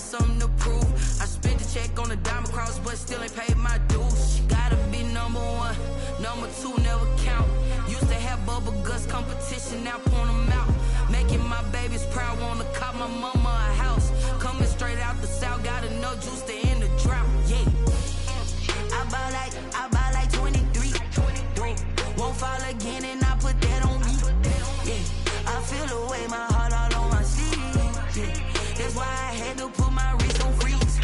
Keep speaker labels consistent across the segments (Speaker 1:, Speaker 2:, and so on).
Speaker 1: something to prove. I spent the check on the diamond cross, but still ain't paid my dues. Gotta be number one, number two never count. Used to have bubble guts competition, now point them out. Making my babies proud, wanna cop my mama a house. Coming straight out the south, got enough juice to end the drought. Yeah, I buy like 23. Won't fall again, and I put that on me. Yeah, I feel the way, my heart all on my sleeve. Yeah, that's why I had to put my wrist on freeze.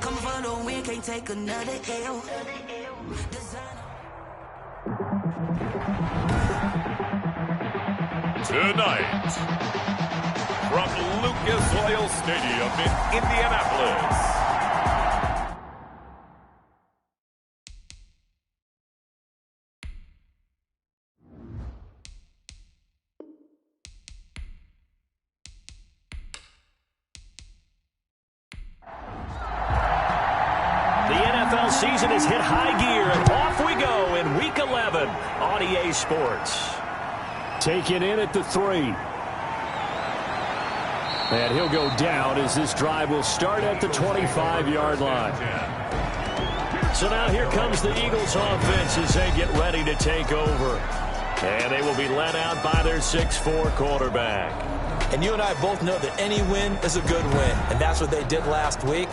Speaker 1: Coming for the win, can't take another L.
Speaker 2: Tonight, from Lucas Oil Stadium in Indianapolis,
Speaker 3: the NFL season has hit high gear, and off we go in Week 11 on EA Sports. Taken in at the 3. And he'll go down as this drive will start at the 25-yard line. So now here comes the Eagles offense as they get ready to take over. And they will be led out by their 6'4" quarterback.
Speaker 4: And you and I both know that any win is a good win, and that's what they did last week.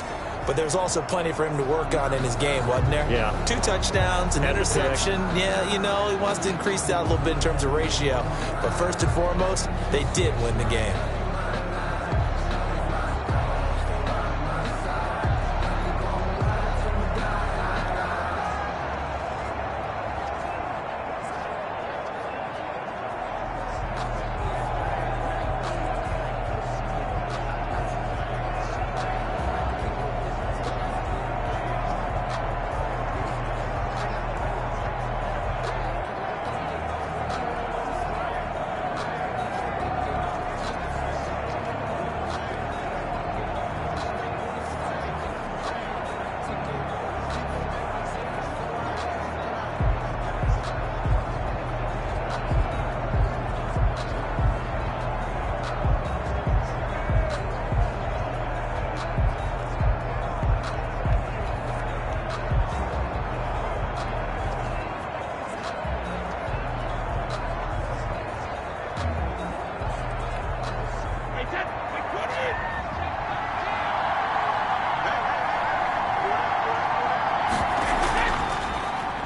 Speaker 4: But there's also plenty for him to work on in his game, wasn't there?
Speaker 3: Yeah.
Speaker 4: 2 touchdowns, an interception. Yeah, you know, he wants to increase that a little bit in terms of ratio. But first and foremost, they did win the game.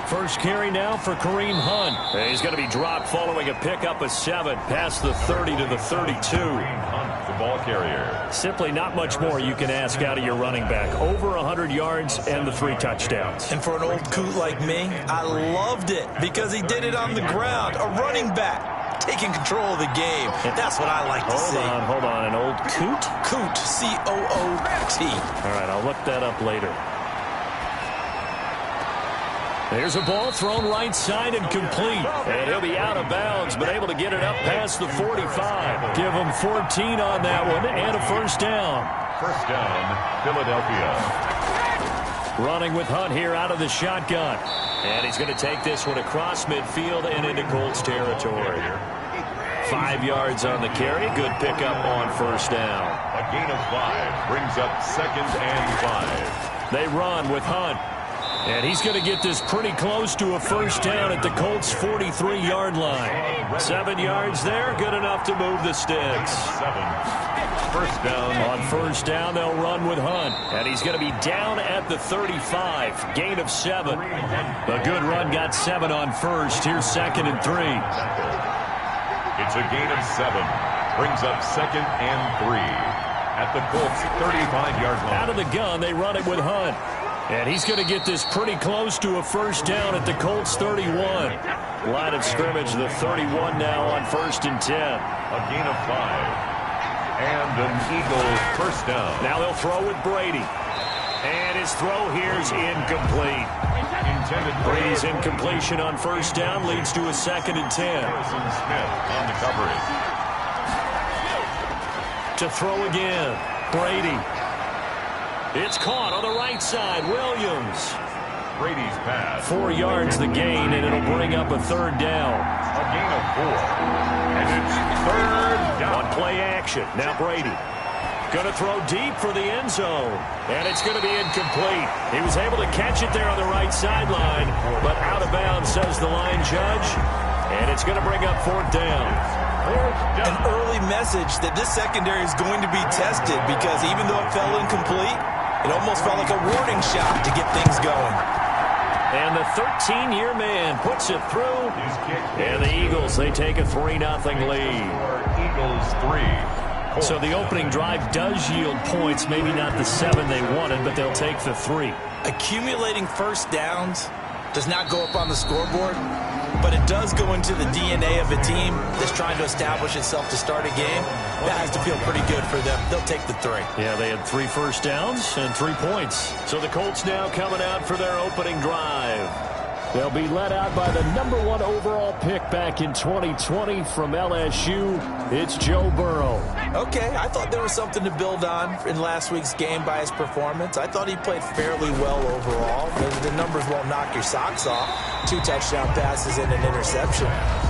Speaker 3: First carry now for Kareem Hunt. He's going to be dropped following a pickup of 7 past the 30 to the 32.
Speaker 2: Kareem Hunt, the ball carrier.
Speaker 3: Simply not much more you can ask out of your running back. Over 100 yards and the 3 touchdowns.
Speaker 4: And for an old coot like me, I loved it because he did it on the ground. A running back taking control of the game. That's what I like to see.
Speaker 3: Hold on. An old coot?
Speaker 4: Coot, C-O-O-T.
Speaker 3: All right, I'll look that up later. There's a ball thrown right side and complete. And he'll be out of bounds, but able to get it up past the 45. Give him 14 on that one and a first down.
Speaker 2: First down, Philadelphia.
Speaker 3: Running with Hunt here out of the shotgun. And he's going to take this one across midfield and into Colts territory. 5 yards on the carry. Good pickup on first down.
Speaker 2: A gain of 5 brings up 2nd and 5.
Speaker 3: They run with Hunt. And he's going to get this pretty close to a first down at the Colts' 43-yard line. 7 yards there, good enough to move the sticks.
Speaker 2: 7. First down.
Speaker 3: On first down, they'll run with Hunt. And he's going to be down at the 35. Gain of 7. A good run got 7 on first. Here's 2nd and 3.
Speaker 2: It's a gain of 7. Brings up 2nd and 3. At the Colts' 35-yard line.
Speaker 3: Out of the gun, they run it with Hunt. And he's going to get this pretty close to a first down at the Colts' 31. Line of scrimmage, the 31 now on 1st and 10.
Speaker 2: A gain of 5. And an Eagles first down.
Speaker 3: Now they'll throw with Brady. And his throw here's incomplete. Brady's incompletion on first down leads to a 2nd and 10.
Speaker 2: Harrison Smith on the coverage.
Speaker 3: To throw again, Brady. It's caught on the right side. Williams.
Speaker 2: Brady's pass.
Speaker 3: 4 yards the gain, and it'll bring up a 3rd down.
Speaker 2: A gain of 4. And it's 3rd down.
Speaker 3: On play action. Now Brady. Going to throw deep for the end zone. And it's going to be incomplete. He was able to catch it there on the right sideline, but out of bounds, says the line judge. And it's going to bring up fourth down.
Speaker 4: An early message that this secondary is going to be tested because even though it fell incomplete, it almost felt like a warning shot to get things going.
Speaker 3: And the 13-year man puts it through. And the Eagles, they take a 3-0 lead.
Speaker 2: Eagles 3.
Speaker 3: So the opening drive does yield points, maybe not the 7 they wanted, but they'll take the 3.
Speaker 4: Accumulating first downs does not go up on the scoreboard, but it does go into the DNA of a team that's trying to establish itself to start a game. That has to feel pretty good for them. They'll take the 3.
Speaker 3: Yeah, they had 3 first downs and 3 points. So the Colts now coming out for their opening drive. They'll be led out by the number 1 overall pick back in 2020 from LSU. It's Joe Burrow.
Speaker 4: Okay, I thought there was something to build on in last week's game by his performance. I thought he played fairly well overall. The numbers won't knock your socks off. 2 touchdown passes and an interception.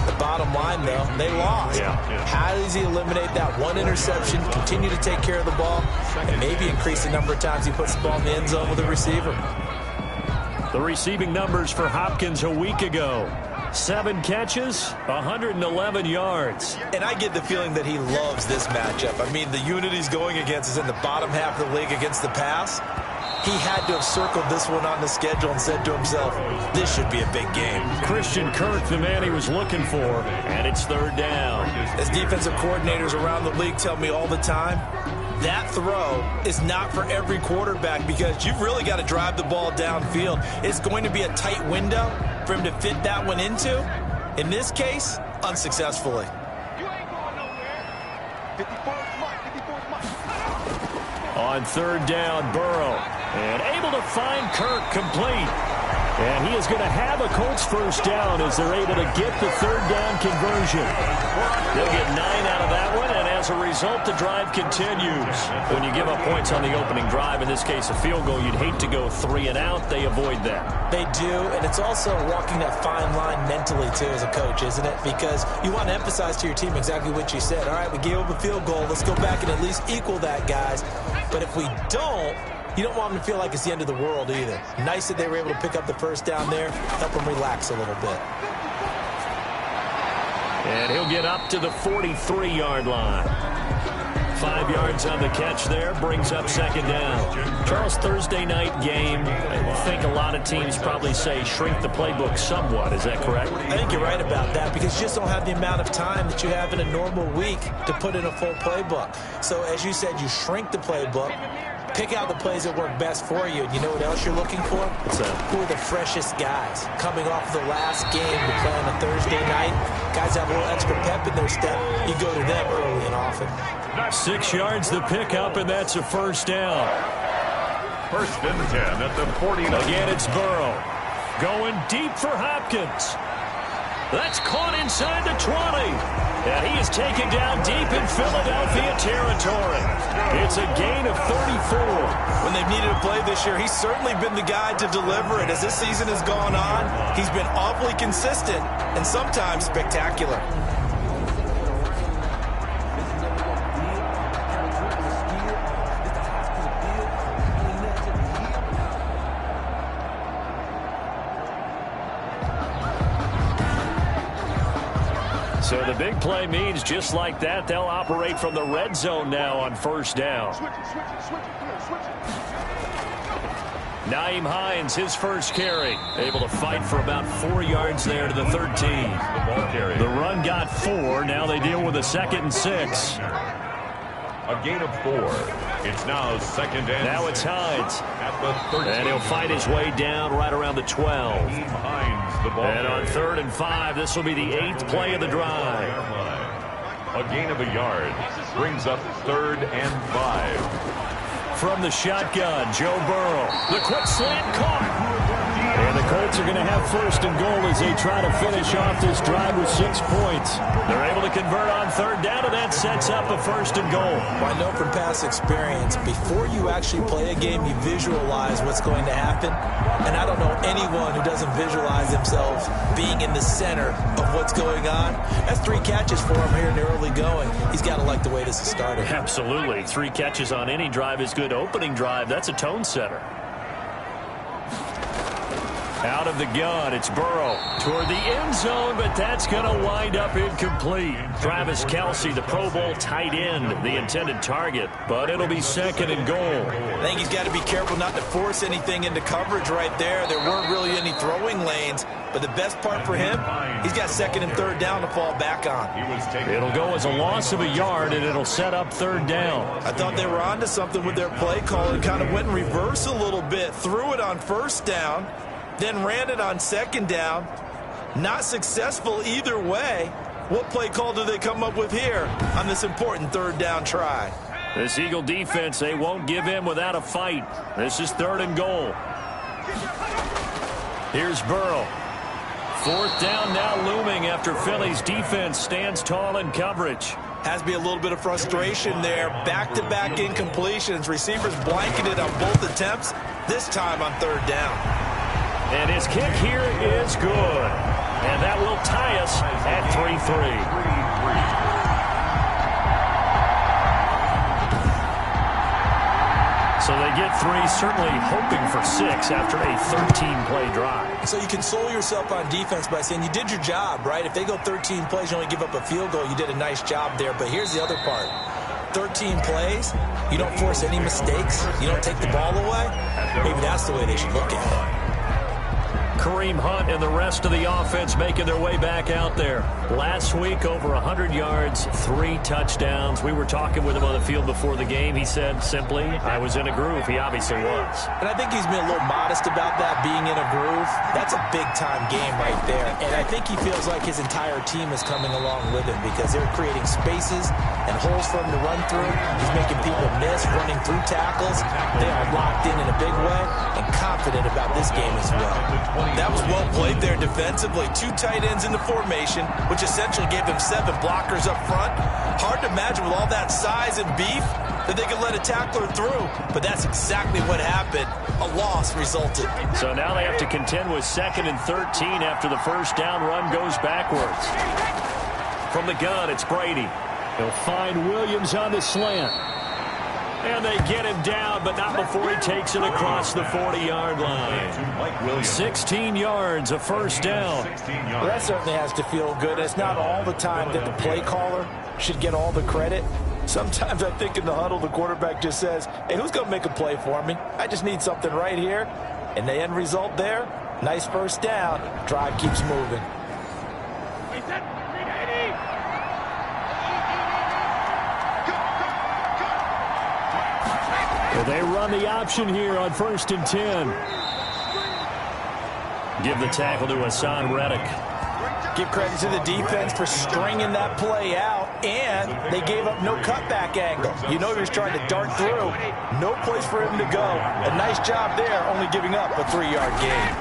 Speaker 4: The bottom line, though, they lost.
Speaker 3: Yeah.
Speaker 4: How does he eliminate that 1 interception, continue to take care of the ball, and maybe increase the number of times he puts the ball in the end zone with a receiver?
Speaker 3: The receiving numbers for Hopkins a week ago. 7 catches, 111 yards.
Speaker 4: And I get the feeling that he loves this matchup. I mean, the unit he's going against is in the bottom half of the league against the pass. He had to have circled this one on the schedule and said to himself, this should be a big game.
Speaker 3: Christian Kirk, the man he was looking for, and it's 3rd down.
Speaker 4: As defensive coordinators around the league tell me all the time, that throw is not for every quarterback because you've really got to drive the ball downfield. It's going to be a tight window for him to fit that one into. In this case, unsuccessfully.
Speaker 3: On 3rd down, Burrow. And able to find Kirk complete. And he is going to have a Colts first down as they're able to get the 3rd down conversion. They'll get 9 out of that one, and as a result, the drive continues. When you give up points on the opening drive, in this case a field goal, you'd hate to go 3 and out. They avoid that.
Speaker 4: They do, and it's also walking that fine line mentally, too, as a coach, isn't it? Because you want to emphasize to your team exactly what you said. All right, we gave up a field goal. Let's go back and at least equal that, guys. But if we don't, you don't want them to feel like it's the end of the world either. Nice that they were able to pick up the first down there, help them relax a little bit.
Speaker 3: And he'll get up to the 43-yard line. 5 yards on the catch there, brings up 2nd down. Charles, Thursday night game, I think a lot of teams probably say shrink the playbook somewhat. Is that correct?
Speaker 4: I think you're right about that because you just don't have the amount of time that you have in a normal week to put in a full playbook. So as you said, you shrink the playbook. Pick out the plays that work best for you. And you know what else you're looking for?
Speaker 3: What's that?
Speaker 4: Who are the freshest guys coming off the last game to play on a Thursday night? Guys have a little extra pep in their step. You go to them early and often.
Speaker 3: 6 yards the pickup, and that's a first down.
Speaker 2: 1st and 10 at the 49.
Speaker 3: Again, it's Burrow. Going deep for Hopkins. That's caught inside the 20. And he is taken down deep in Philadelphia territory. It's a gain of 34.
Speaker 4: When they've needed a play this year, he's certainly been the guy to deliver it. As this season has gone on, he's been awfully consistent and sometimes spectacular.
Speaker 3: So the big play means just like that, they'll operate from the red zone now on 1st down. Nyheim Hines, his first carry. Able to fight for about 4 yards there to the 13. The run got 4. Now they deal with a 2nd and 6.
Speaker 2: A gain of 4. It's now 2nd and
Speaker 3: Now it's Hines.
Speaker 2: At the 13.
Speaker 3: And he'll fight his way down right around the 12.
Speaker 2: Hines, the ball
Speaker 3: And on
Speaker 2: carrier.
Speaker 3: 3rd and 5, this will be the 8th play of the drive.
Speaker 2: A gain of a yard brings up 3rd and 5.
Speaker 3: From the shotgun, Joe Burrow. The quick slant caught. And the Colts are going to have first and goal as they try to finish off this drive with 6 points. They're able to convert on third down, and that sets up a first and goal.
Speaker 4: Well, I know from past experience, before you actually play a game, you visualize what's going to happen. And I don't know anyone who doesn't visualize themselves being in the center of what's going on. That's 3 catches for him here in the early going. He's got to like the way this is starting.
Speaker 3: Absolutely. 3 catches on any drive is good. Opening drive, that's a tone setter. Out of the gun, it's Burrow toward the end zone, but that's going to wind up incomplete. Travis Kelce, the Pro Bowl tight end, the intended target, but it'll be second and goal.
Speaker 4: I think he's got to be careful not to force anything into coverage right there. There weren't really any throwing lanes, but the best part for him, he's got second and third down to fall back on.
Speaker 3: It'll go as a loss of a yard, and it'll set up third down.
Speaker 4: I thought they were onto something with their play call and kind of went in reverse a little bit, threw it on first down, then ran it on second down. Not successful either way. What play call do they come up with here on this important third down try?
Speaker 3: This Eagle defense, they won't give in without a fight. This is third and goal. Here's Burrow. Fourth down now looming after Philly's defense stands tall in coverage.
Speaker 4: Has to be a little bit of frustration there. Back-to-back incompletions. Receivers blanketed on both attempts, this time on third down.
Speaker 3: And his kick here is good. And that will tie us at 3-3. So they get 3, certainly hoping for 6 after a 13-play drive.
Speaker 4: So you console yourself on defense by saying you did your job, right? If they go 13 plays, you only give up a field goal, you did a nice job there. But here's the other part. 13 plays, you don't force any mistakes, you don't take the ball away. Maybe that's the way they should look at it.
Speaker 3: Kareem Hunt and the rest of the offense making their way back out there. Last week, over 100 yards, 3 touchdowns. We were talking with him on the field before the game. He said simply, I was in a groove. He obviously was.
Speaker 4: And I think he's been a little modest about that, being in a groove. That's a big-time game right there. And I think he feels like his entire team is coming along with him because they're creating spaces and holes for him to run through. He's making people miss, running through tackles. They are locked in a big way and confident about this game as well. That was well played there defensively. 2 tight ends in the formation, which essentially gave them 7 blockers up front. Hard to imagine with all that size and beef that they could let a tackler through, but that's exactly what happened. A loss resulted.
Speaker 3: So now they have to contend with 2nd and 13 after the first down run goes backwards. From the gun, it's Brady. He'll find Williams on the slant. And they get him down, but not before he takes it across the 40-yard line. 16 yards, a first down.
Speaker 4: Well, that certainly has to feel good. It's not all the time that the play caller should get all the credit. Sometimes I think in the huddle, the quarterback just says, hey, who's going to make a play for me? I just need something right here. And the end result there, nice first down. Drive keeps moving.
Speaker 3: They run the option here on 1st and 10. Give the tackle to Hassan Reddick.
Speaker 4: Give credit to the defense for stringing that play out, and they gave up no cutback angle. You know he was trying to dart through. No place for him to go. A nice job there, only giving up a 3-yard gain.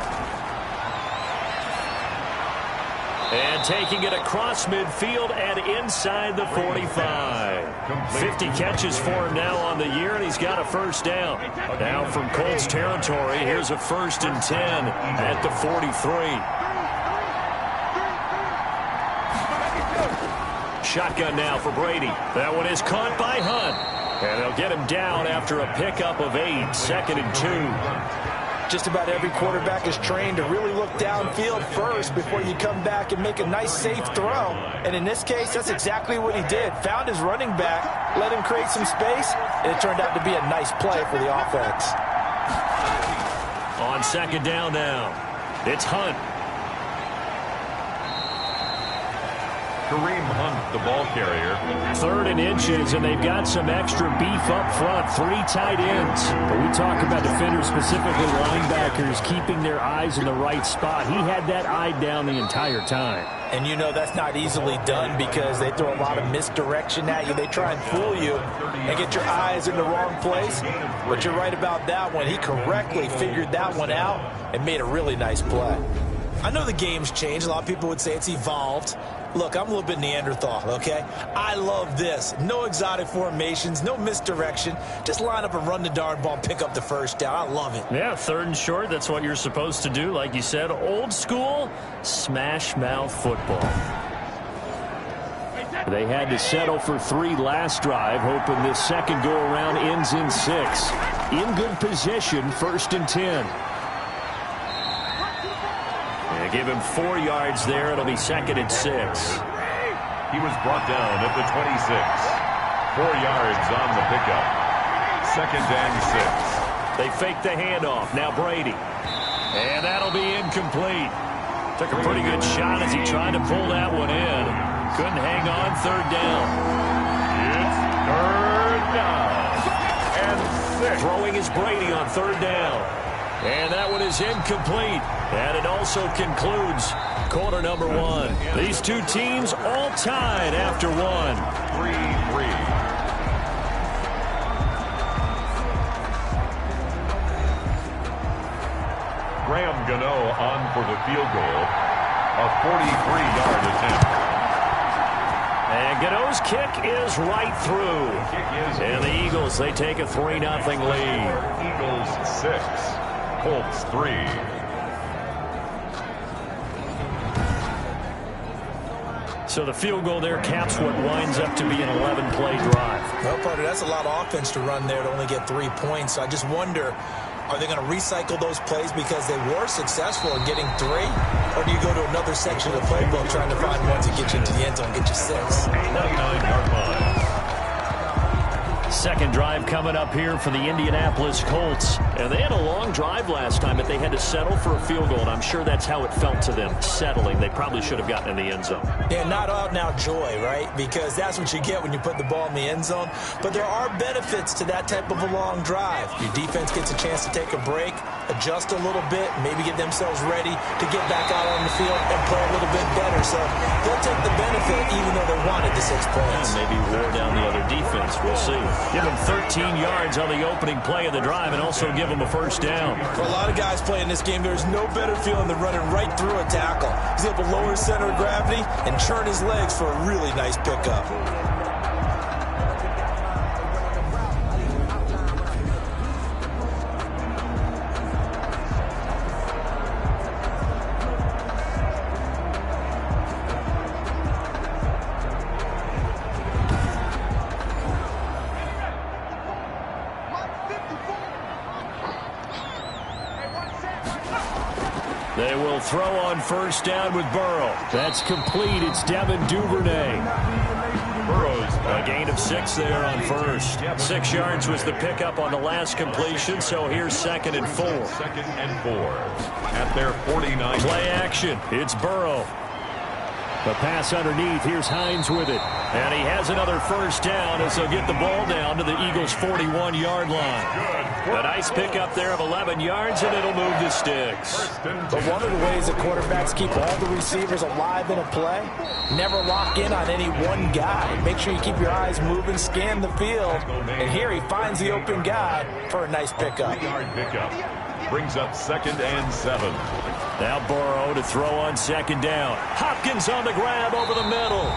Speaker 3: And taking it across midfield and inside the 45. 50 catches for him now on the year, and he's got a first down. Now from Colts territory, here's a 1st and 10 at the 43. Shotgun now for Brady. That one is caught by Hunt. And they'll get him down after a pickup of 8, 2nd and 2.
Speaker 4: Just about every quarterback is trained to really look downfield first before you come back and make a nice, safe throw. And in this case, that's exactly what he did. Found his running back, let him create some space, and it turned out to be a nice play for the offense.
Speaker 3: On 2nd down now, it's Hunt.
Speaker 2: Kareem Hunt, the ball carrier.
Speaker 3: 3rd and inches, and they've got some extra beef up front. 3 tight ends. But we talk about defenders, specifically linebackers, keeping their eyes in the right spot. He had that eye down the entire time.
Speaker 4: And you know that's not easily done because they throw a lot of misdirection at you. They try and fool you and get your eyes in the wrong place. But you're right about that one. He correctly figured that one out and made a really nice play. I know the game's changed. A lot of people would say it's evolved. Look, I'm a little bit Neanderthal, okay? I love this. No exotic formations, no misdirection. Just line up and run the darn ball and pick up the first down. I love it.
Speaker 3: Yeah, 3rd and short, that's what you're supposed to do. Like you said, old school, smash mouth football. They had to settle for 3 last drive, hoping this second go-around ends in 6. In good position, 1st and 10. They give him 4 yards there. It'll be 2nd and 6.
Speaker 2: He was brought down at the 26. 4 yards on the pickup. 2nd and 6.
Speaker 3: They fake the handoff. Now Brady. And that'll be incomplete. Took a pretty good shot as he tried to pull that one in. Couldn't hang on. 3rd down.
Speaker 2: It's 3rd down. And 6.
Speaker 3: Throwing is Brady on 3rd down. And that one is incomplete. And it also concludes quarter number 1. These two teams all tied after 1.
Speaker 2: 3-3. Graham Gano on for the field goal. A 43-yard attempt.
Speaker 3: And Gano's kick is right through. And the Eagles, they take a 3-0 lead.
Speaker 2: Eagles 6. Colts 3.
Speaker 3: So the field goal there caps what winds up to be an 11-play drive.
Speaker 4: Well, partner, that's a lot of offense to run there to only get 3 points. So I just wonder, are they going to recycle those plays because they were successful in getting 3? Or do you go to another section of the playbook trying to find ones that get you into the end zone and get you 6?
Speaker 2: 49-yard line.
Speaker 3: Second drive coming up here for the Indianapolis Colts. And they had a long drive last time, but they had to settle for a field goal, and I'm sure that's how it felt to them, settling. They probably should have gotten in the end zone.
Speaker 4: Yeah, not out now joy, right? Because that's what you get when you put the ball in the end zone. But there are benefits to that type of a long drive. Your defense gets a chance to take a break, adjust a little bit, maybe get themselves ready to get back out on the field and play a little bit better. So they'll take the benefit even though they wanted the 6 points.
Speaker 3: And maybe wear down the other defense. We'll see. Give them 13 yards on the opening play of the drive and also give them a first down.
Speaker 4: For a lot of guys playing this game, there's no better feeling than running right through a tackle. He's able to lower his center of gravity and churn his legs for a really nice pickup.
Speaker 3: They will throw on first down with Burrow. That's complete. It's Devin Duvernay.
Speaker 2: Burrow's
Speaker 3: a gain of 6 there on first. 6 yards was the pickup on the last completion, so here's 2nd and 4.
Speaker 2: 2nd and 4 at their 49.
Speaker 3: Play action. It's Burrow. The pass underneath. Here's Hines with it. And he has another first down as they'll get the ball down to the Eagles' 41-yard line. A nice pickup there of 11 yards, and it'll move the sticks.
Speaker 4: But one of the ways that quarterbacks keep all the receivers alive in a play, never lock in on any one guy. Make sure you keep your eyes moving, scan the field. And here he finds the open guy for a nice pickup.
Speaker 2: 3-yard pickup. Brings up 2nd and 7.
Speaker 3: Now Burrow to throw on 2nd down. Hopkins on the grab over the middle.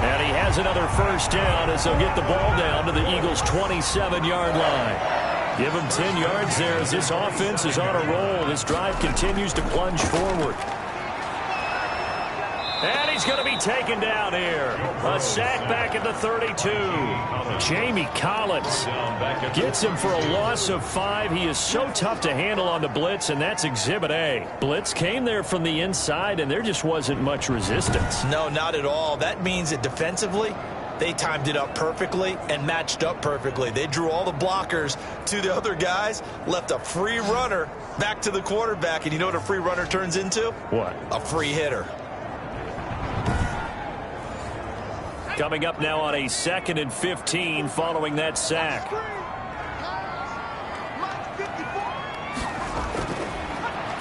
Speaker 3: And he has another first down as they'll get the ball down to the Eagles' 27-yard line. Give him 10 yards there as this offense is on a roll. This drive continues to plunge forward. And he's going to be taken down here. A sack back at the 32. Jamie Collins gets him for a loss of 5. He is so tough to handle on the blitz, and that's Exhibit A. Blitz came there from the inside, and there just wasn't much resistance.
Speaker 4: No, not at all. That means that defensively, they timed it up perfectly and matched up perfectly. They drew all the blockers to the other guys, left a free runner back to the quarterback, and you know what a free runner turns into?
Speaker 3: What?
Speaker 4: A free hitter.
Speaker 3: Coming up now on a 2nd and 15 following that sack.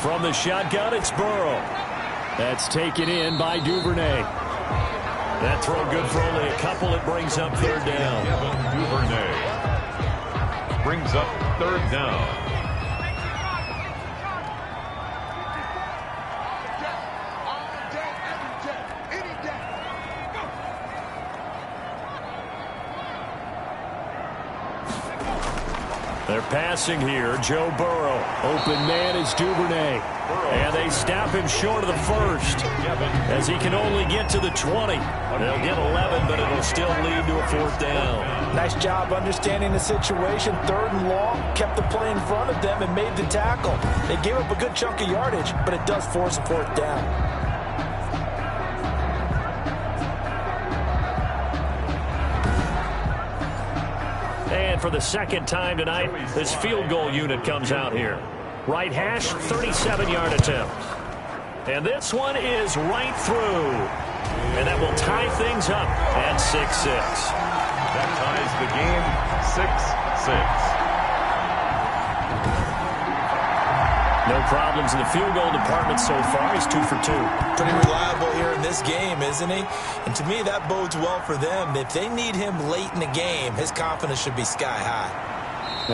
Speaker 3: From the shotgun, it's Burrow. That's taken in by Duvernay. That throw good for only a couple. It brings up 3rd down.
Speaker 2: Duvernay brings up 3rd down.
Speaker 3: They're passing here. Joe Burrow. Open man is Duvernay. And they stop him short of the 1st as he can only get to the 20. They'll get 11, but it'll still lead to a 4th down.
Speaker 4: Nice job understanding the situation. 3rd and long. Kept the play in front of them and made the tackle. They gave up a good chunk of yardage, but it does force a 4th down.
Speaker 3: And for the 2nd time tonight, this field goal unit comes out here. Right hash, 37-yard attempt. And this one is right through. And that will tie things up at 6-6.
Speaker 2: That ties the game 6-6.
Speaker 3: No problems in the field goal department so far. He's 2 for 2.
Speaker 4: Pretty reliable here in this game, isn't he? And to me, that bodes well for them. If they need him late in the game, his confidence should be sky high.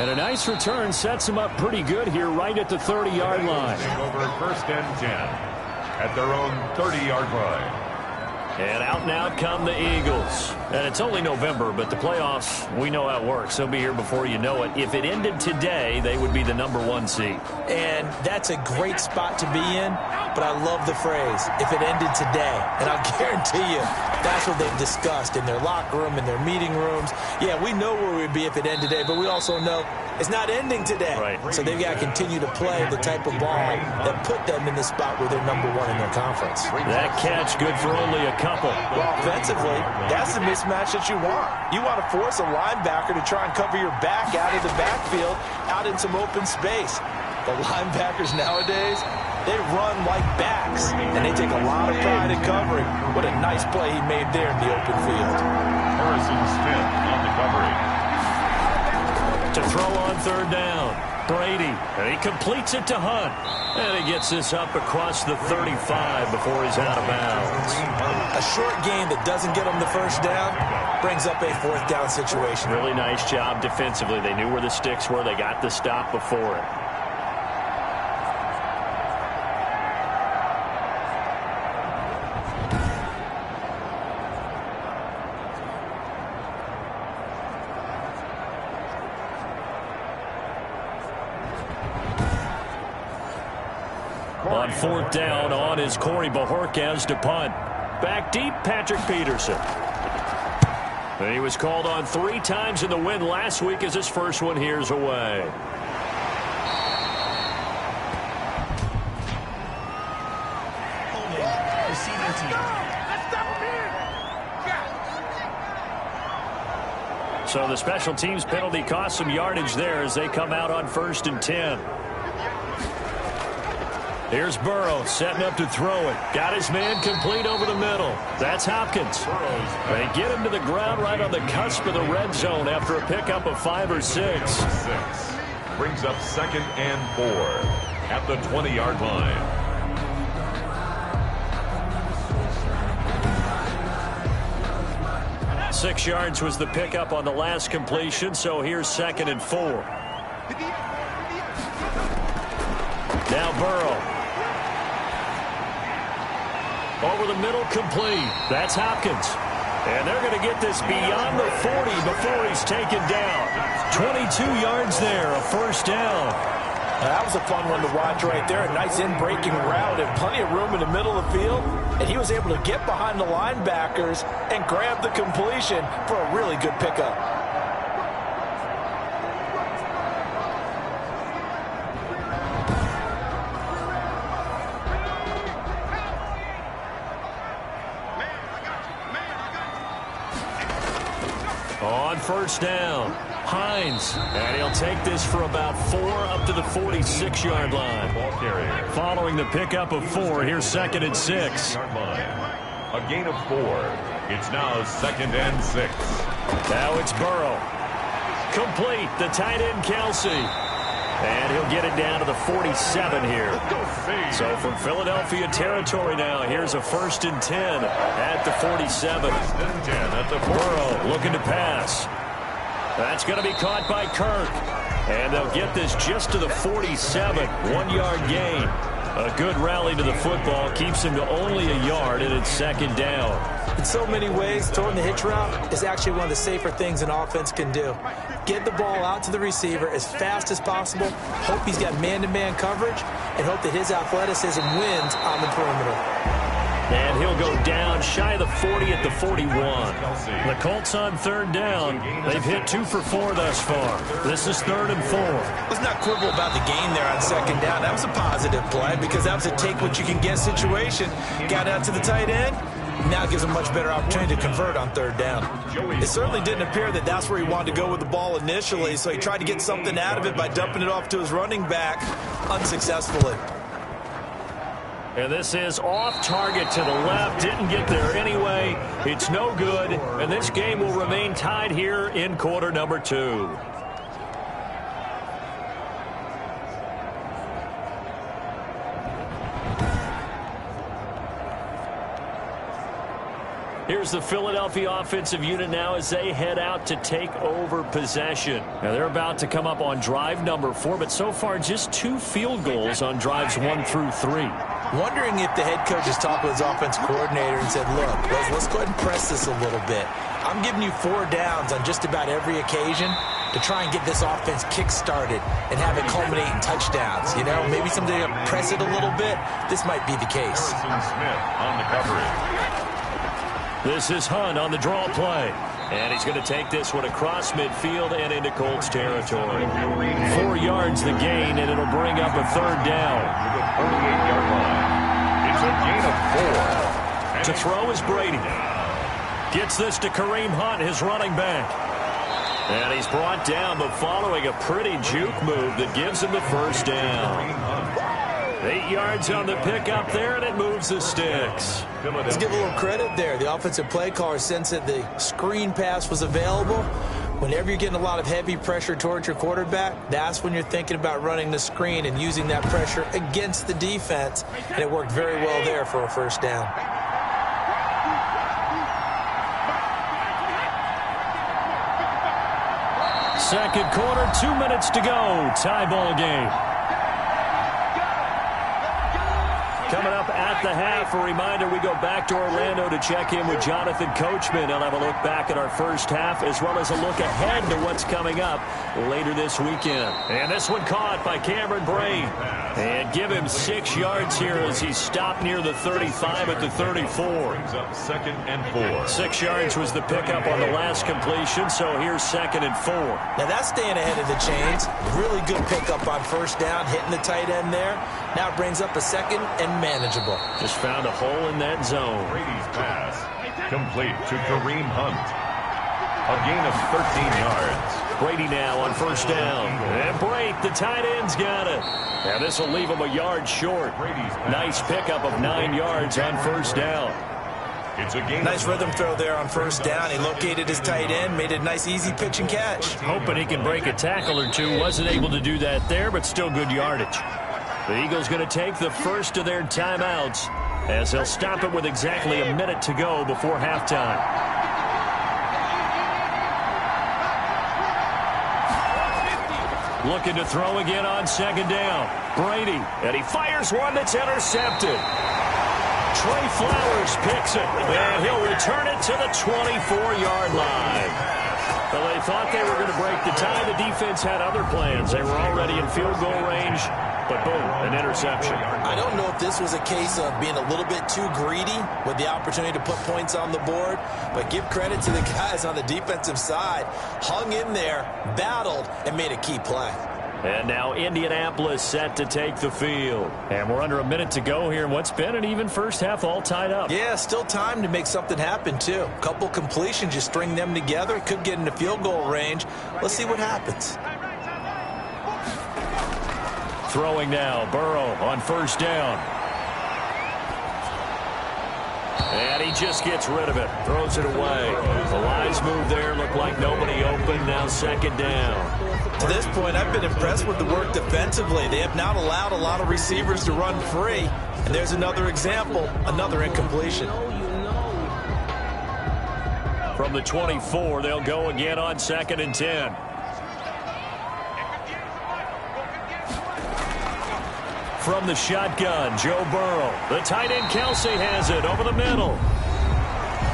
Speaker 3: And a nice return sets him up pretty good here right at the 30-yard line.
Speaker 2: Over 1st and 10 at their own 30-yard line.
Speaker 3: And out come the Eagles. And it's only November, but the playoffs, we know how it works. They'll be here before you know it. If it ended today, they would be the #1 seed.
Speaker 4: And that's a great spot to be in, but I love the phrase, if it ended today. And I'll guarantee you, that's what they've discussed in their locker room, in their meeting rooms. Yeah, we know where we'd be if it ended today, but we also know it's not ending today.
Speaker 3: Right.
Speaker 4: So they've got to continue to play the type of ball that put them in the spot where they're #1 in their conference.
Speaker 3: That catch good for only a couple.
Speaker 4: Well, offensively, that's the mismatch that you want. You want to force a linebacker to try and cover your back out of the backfield, out in some open space. The linebackers nowadays, they run like backs, and they take a lot of pride in covering. What a nice play he made there in the open field.
Speaker 2: Harrison Smith on the coverage.
Speaker 3: To throw on 3rd down. Brady, and he completes it to Hunt. And he gets this up across the 35 before he's out of bounds.
Speaker 4: A short gain that doesn't get him the 1st down brings up a 4th down situation.
Speaker 3: Really nice job defensively. They knew where the sticks were. They got the stop before it. On 4th down, on is Corey Bojorquez to punt. Back deep, Patrick Peterson. And he was called on 3 times in the win last week as his first one here's away. So the special teams penalty cost some yardage there as they come out on 1st and 10. Here's Burrow setting up to throw it. Got his man complete over the middle. That's Hopkins. They get him to the ground right on the cusp of the red zone after a pickup of 5 or 6.
Speaker 2: Brings up 2nd and 4 at the 20-yard line.
Speaker 3: Six yards was the pickup on the last completion, so here's 2nd and 4. Now Burrow. Over the middle, complete. That's Hopkins. And they're going to get this beyond the 40 before he's taken down. 22 yards there, a 1st down.
Speaker 4: That was a fun one to watch right there. A nice in-breaking route and plenty of room in the middle of the field. And he was able to get behind the linebackers and grab the completion for a really good pickup.
Speaker 3: On 1st down, Hines, and he'll take this for about 4 up to the 46-yard line.
Speaker 2: Ball carrier.
Speaker 3: Following the pickup of 4, here's 2nd and 6.
Speaker 2: A gain of 4. It's now 2nd and 6.
Speaker 3: Now it's Burrow. Complete. The tight end, Kelsey. And he'll get it down to the 47 here. So from Philadelphia territory now, here's a 1st and 10 at the 47. Burrow looking to pass. That's going to be caught by Kirk. And they'll get this just to the 47. 1-yard gain. A good rally to the football keeps him to only a yard, and it's 2nd down.
Speaker 4: In so many ways, throwing the hitch route is actually one of the safer things an offense can do. Get the ball out to the receiver as fast as possible, hope he's got man-to-man coverage, and hope that his athleticism wins on the perimeter.
Speaker 3: And he'll go down shy of the 40 at the 41. The Colts on 3rd down. They've hit 2 for 4 thus far. This is 3rd and 4.
Speaker 4: Let's not quibble about the gain there on 2nd down. That was a positive play because that was a take-what-you-can-get situation. Got out to the tight end. Now gives him a much better opportunity to convert on 3rd down. It certainly didn't appear that that's where he wanted to go with the ball initially, so he tried to get something out of it by dumping it off to his running back unsuccessfully.
Speaker 3: And this is off target to the left. Didn't get there anyway. It's no good. And this game will remain tied here in quarter number 2. Here's the Philadelphia offensive unit now as they head out to take over possession. Now they're about to come up on drive number 4, but so far just 2 field goals on drives 1 through 3.
Speaker 4: Wondering if the head coach has talked with his offense coordinator and said, look, let's go ahead and press this a little bit. I'm giving you 4 downs on just about every occasion to try and get this offense kick-started and have it culminate in touchdowns. You know, maybe someday press it a little bit. This might be the case.
Speaker 2: Smith on the coverage.
Speaker 3: This is Hunt on the draw play. And he's going to take this one across midfield and into Colts territory. 4 yards the gain, and it'll bring up a 3rd down.
Speaker 2: To the 48-yard line. It's a gain of 4.
Speaker 3: To throw is Brady. Gets this to Kareem Hunt, his running back. And he's brought down, but following a pretty juke move that gives him the 1st down. 8 yards on the pickup there, and it moves the sticks.
Speaker 4: Let's give a little credit there. The offensive play caller sensed that the screen pass was available. Whenever you're getting a lot of heavy pressure towards your quarterback, that's when you're thinking about running the screen and using that pressure against the defense. And it worked very well there for a 1st down.
Speaker 3: Second quarter, 2 minutes to go. Tie ball game. Coming up at the half, a reminder, we go back to Orlando to check in with Jonathan Coachman. He'll have a look back at our first half as well as a look ahead to what's coming up later this weekend. And this one caught by Cameron Brain. And give him 6 yards here as he's stopped near the 35 at the 34.
Speaker 2: Brings up 2nd and 4.
Speaker 3: 6 yards was the pickup on the last completion, so here's 2nd and 4.
Speaker 4: Now that's staying ahead of the chains. Really good pickup on 1st down, hitting the tight end there. Now it brings up a 2nd and manageable.
Speaker 3: Just found a hole in that zone.
Speaker 2: Brady's pass complete to Kareem Hunt. A gain of 13 yards.
Speaker 3: Brady now on 1st down. And Brate, the tight end's got it. Now this will leave him a yard short. Nice pickup of 9 yards on 1st down.
Speaker 2: It's a gain.
Speaker 4: Nice rhythm throw there on 1st down. He located his tight end, made a nice easy pitch and catch.
Speaker 3: Hoping he can break a tackle or two. Wasn't able to do that there, but still good yardage. The Eagles going to take the first of their timeouts as they'll stop it with exactly a minute to go before halftime. Looking to throw again on 2nd down. Brady, and he fires one that's intercepted. Trey Flowers picks it, and he'll return it to the 24-yard line. Well, they thought they were going to break the tie. The defense had other plans. They were already in field goal range, but boom, an interception.
Speaker 4: I don't know if this was a case of being a little bit too greedy with the opportunity to put points on the board, but give credit to the guys on the defensive side. Hung in there, battled, and made a key play.
Speaker 3: And now Indianapolis set to take the field. And we're under a minute to go here in what's been an even first half, all tied up.
Speaker 4: Yeah, still time to make something happen, too. Couple completions, you string them together, could get into field goal range. Let's see what happens.
Speaker 3: Throwing now, Burrow on 1st down. And he just gets rid of it. Throws it away. The lines move there. Look like nobody open. Now second down.
Speaker 4: To this point, I've been impressed with the work defensively. They have not allowed a lot of receivers to run free. And there's another example, another incompletion.
Speaker 3: From the 24, they'll go again on 2nd and 10. From the shotgun, Joe Burrow. The tight end, Kelsey, has it over the middle.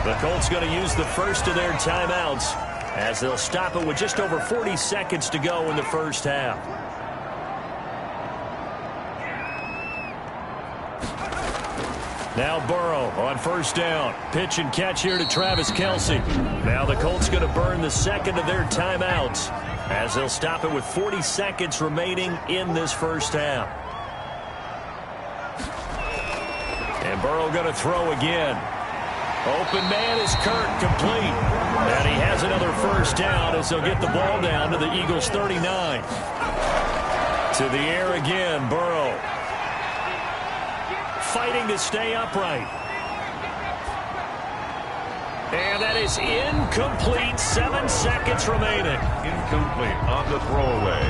Speaker 3: The Colts going to use the first of their timeouts as they'll stop it with just over 40 seconds to go in the first half. Now Burrow on first down. Pitch and catch here to Travis Kelsey. Now the Colts going to burn the second of their timeouts as they'll stop it with 40 seconds remaining in this first half. And Burrow going to throw again. Open man is Kirk, complete. And he has another first down as they'll get the ball down to the Eagles' 39. To the air again, Burrow. Fighting to stay upright. And that is incomplete. 7 seconds remaining.
Speaker 2: Incomplete on the throwaway.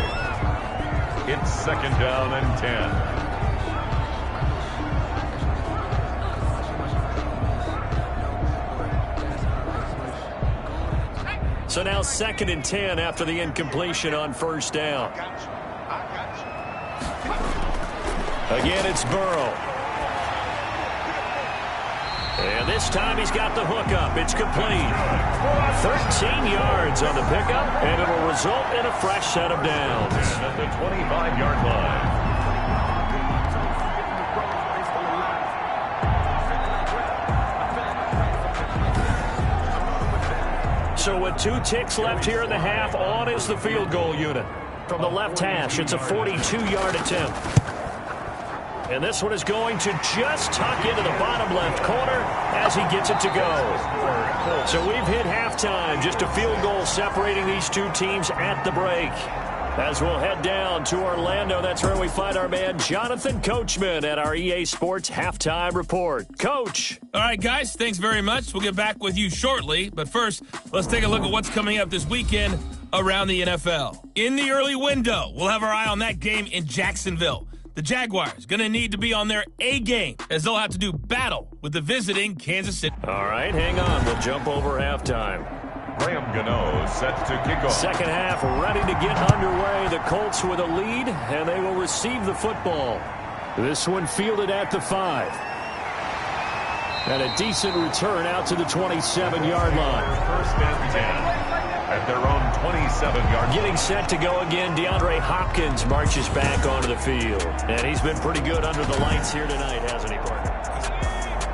Speaker 2: It's second down and 10.
Speaker 3: So now 2nd and 10 after the incompletion on first down. Again, it's Burrow. And this time he's got the hookup. It's complete. 13 yards on the pickup, and it'll result in a fresh set of downs.
Speaker 2: At the 25-yard line.
Speaker 3: So with 2 ticks left here in the half, on is the field goal unit. From the left hash, it's a 42-yard attempt. And this one is going to just tuck into the bottom left corner as he gets it to go. So we've hit halftime, just a field goal separating these two teams at the break. As we'll head down to Orlando, that's where we find our man Jonathan Coachman at our EA Sports Halftime Report. Coach.
Speaker 5: All right, guys, thanks very much. We'll get back with you shortly. But first, let's take a look at what's coming up this weekend around the NFL. In the early window, we'll have our eye on that game in Jacksonville. The Jaguars going to need to be on their A game as they'll have to do battle with the visiting Kansas City.
Speaker 3: All right, hang on. We'll jump over halftime.
Speaker 2: Graham Gano set to kick off.
Speaker 3: Second half ready to get underway. The Colts with a lead, and they will receive the football. This one fielded at the 5. And a decent return out to the 27-yard line.
Speaker 2: First and 10 at their own 27-yard line.
Speaker 3: Getting set to go again, DeAndre Hopkins marches back onto the field. And he's been pretty good under the lights here tonight, hasn't he, partner?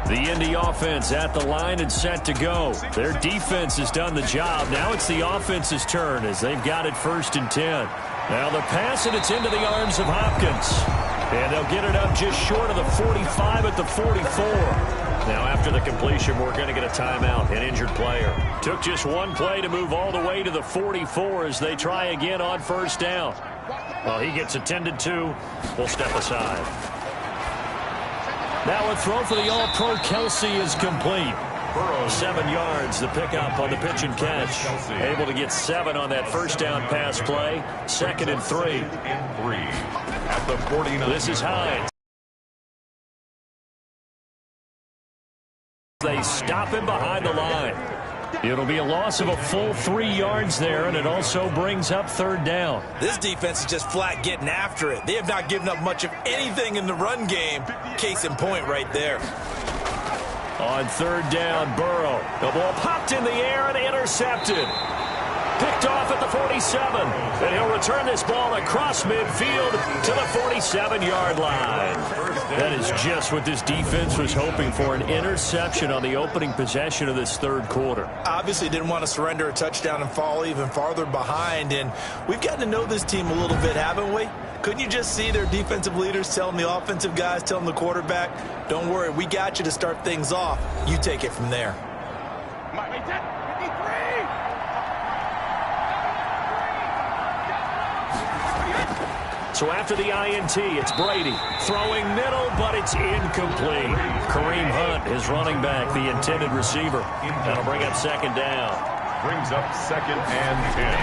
Speaker 3: The Indy offense at the line and set to go. Their defense has done the job. Now it's the offense's turn as they've got it 1st and 10. Now the pass, and it's into the arms of Hopkins. And they'll get it up just short of the 45 at the 44. Now after the completion, we're going to get a timeout, an injured player. Took just one play to move all the way to the 44 as they try again on first down. Well, he gets attended to. We'll step aside. Now a throw for the All-Pro Kelsey is complete. 7 yards, the pickup on the pitch and catch. Able to get 7 on that first down pass play. 2nd and 3.
Speaker 2: At the 49.
Speaker 3: This is Hines. They stop him behind the line. It'll be a loss of a full 3 yards there, and it also brings up 3rd down.
Speaker 4: This defense is just flat getting after it. They have not given up much of anything in the run game. Case in point right there.
Speaker 3: On 3rd down, Burrow. The ball popped in the air and intercepted. Picked off at the 47. And he'll return this ball across midfield to the 47-yard line. That is just what this defense was hoping for, an interception on the opening possession of this 3rd quarter.
Speaker 4: Obviously didn't want to surrender a touchdown and fall even farther behind. And we've gotten to know this team a little bit, haven't we? Couldn't you just see their defensive leaders telling the offensive guys, telling the quarterback, don't worry, we got you to start things off. You take it from there.
Speaker 3: So after the INT, it's Brady. Throwing middle, but it's incomplete. Kareem Hunt, his running back, the intended receiver. That'll bring up second down.
Speaker 2: Brings up 2nd and 10.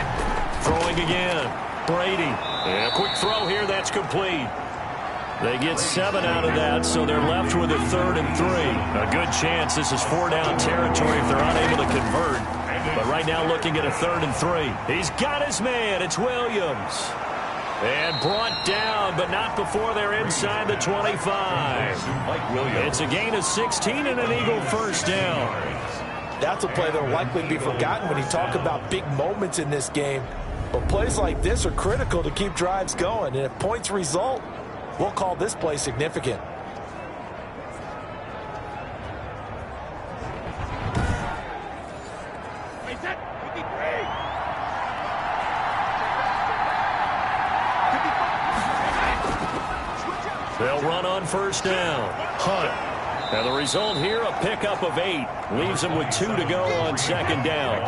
Speaker 3: Throwing again. Brady. And a quick throw here. That's complete. They get 7 out of that, so they're left with a 3rd and 3. A good chance this is 4-down territory if they're unable to convert. But right now looking at a 3rd and 3. He's got his man. It's Williams. And brought down, but not before they're inside the 25. It's a gain of 16 and an Eagle first down.
Speaker 4: That's a play that will likely be forgotten when you talk about big moments in this game. But plays like this are critical to keep drives going. And if points result, we'll call this play significant.
Speaker 3: They'll run on first down. Hunt. And the result here, a pickup of 8. Leaves them with 2 to go on second down.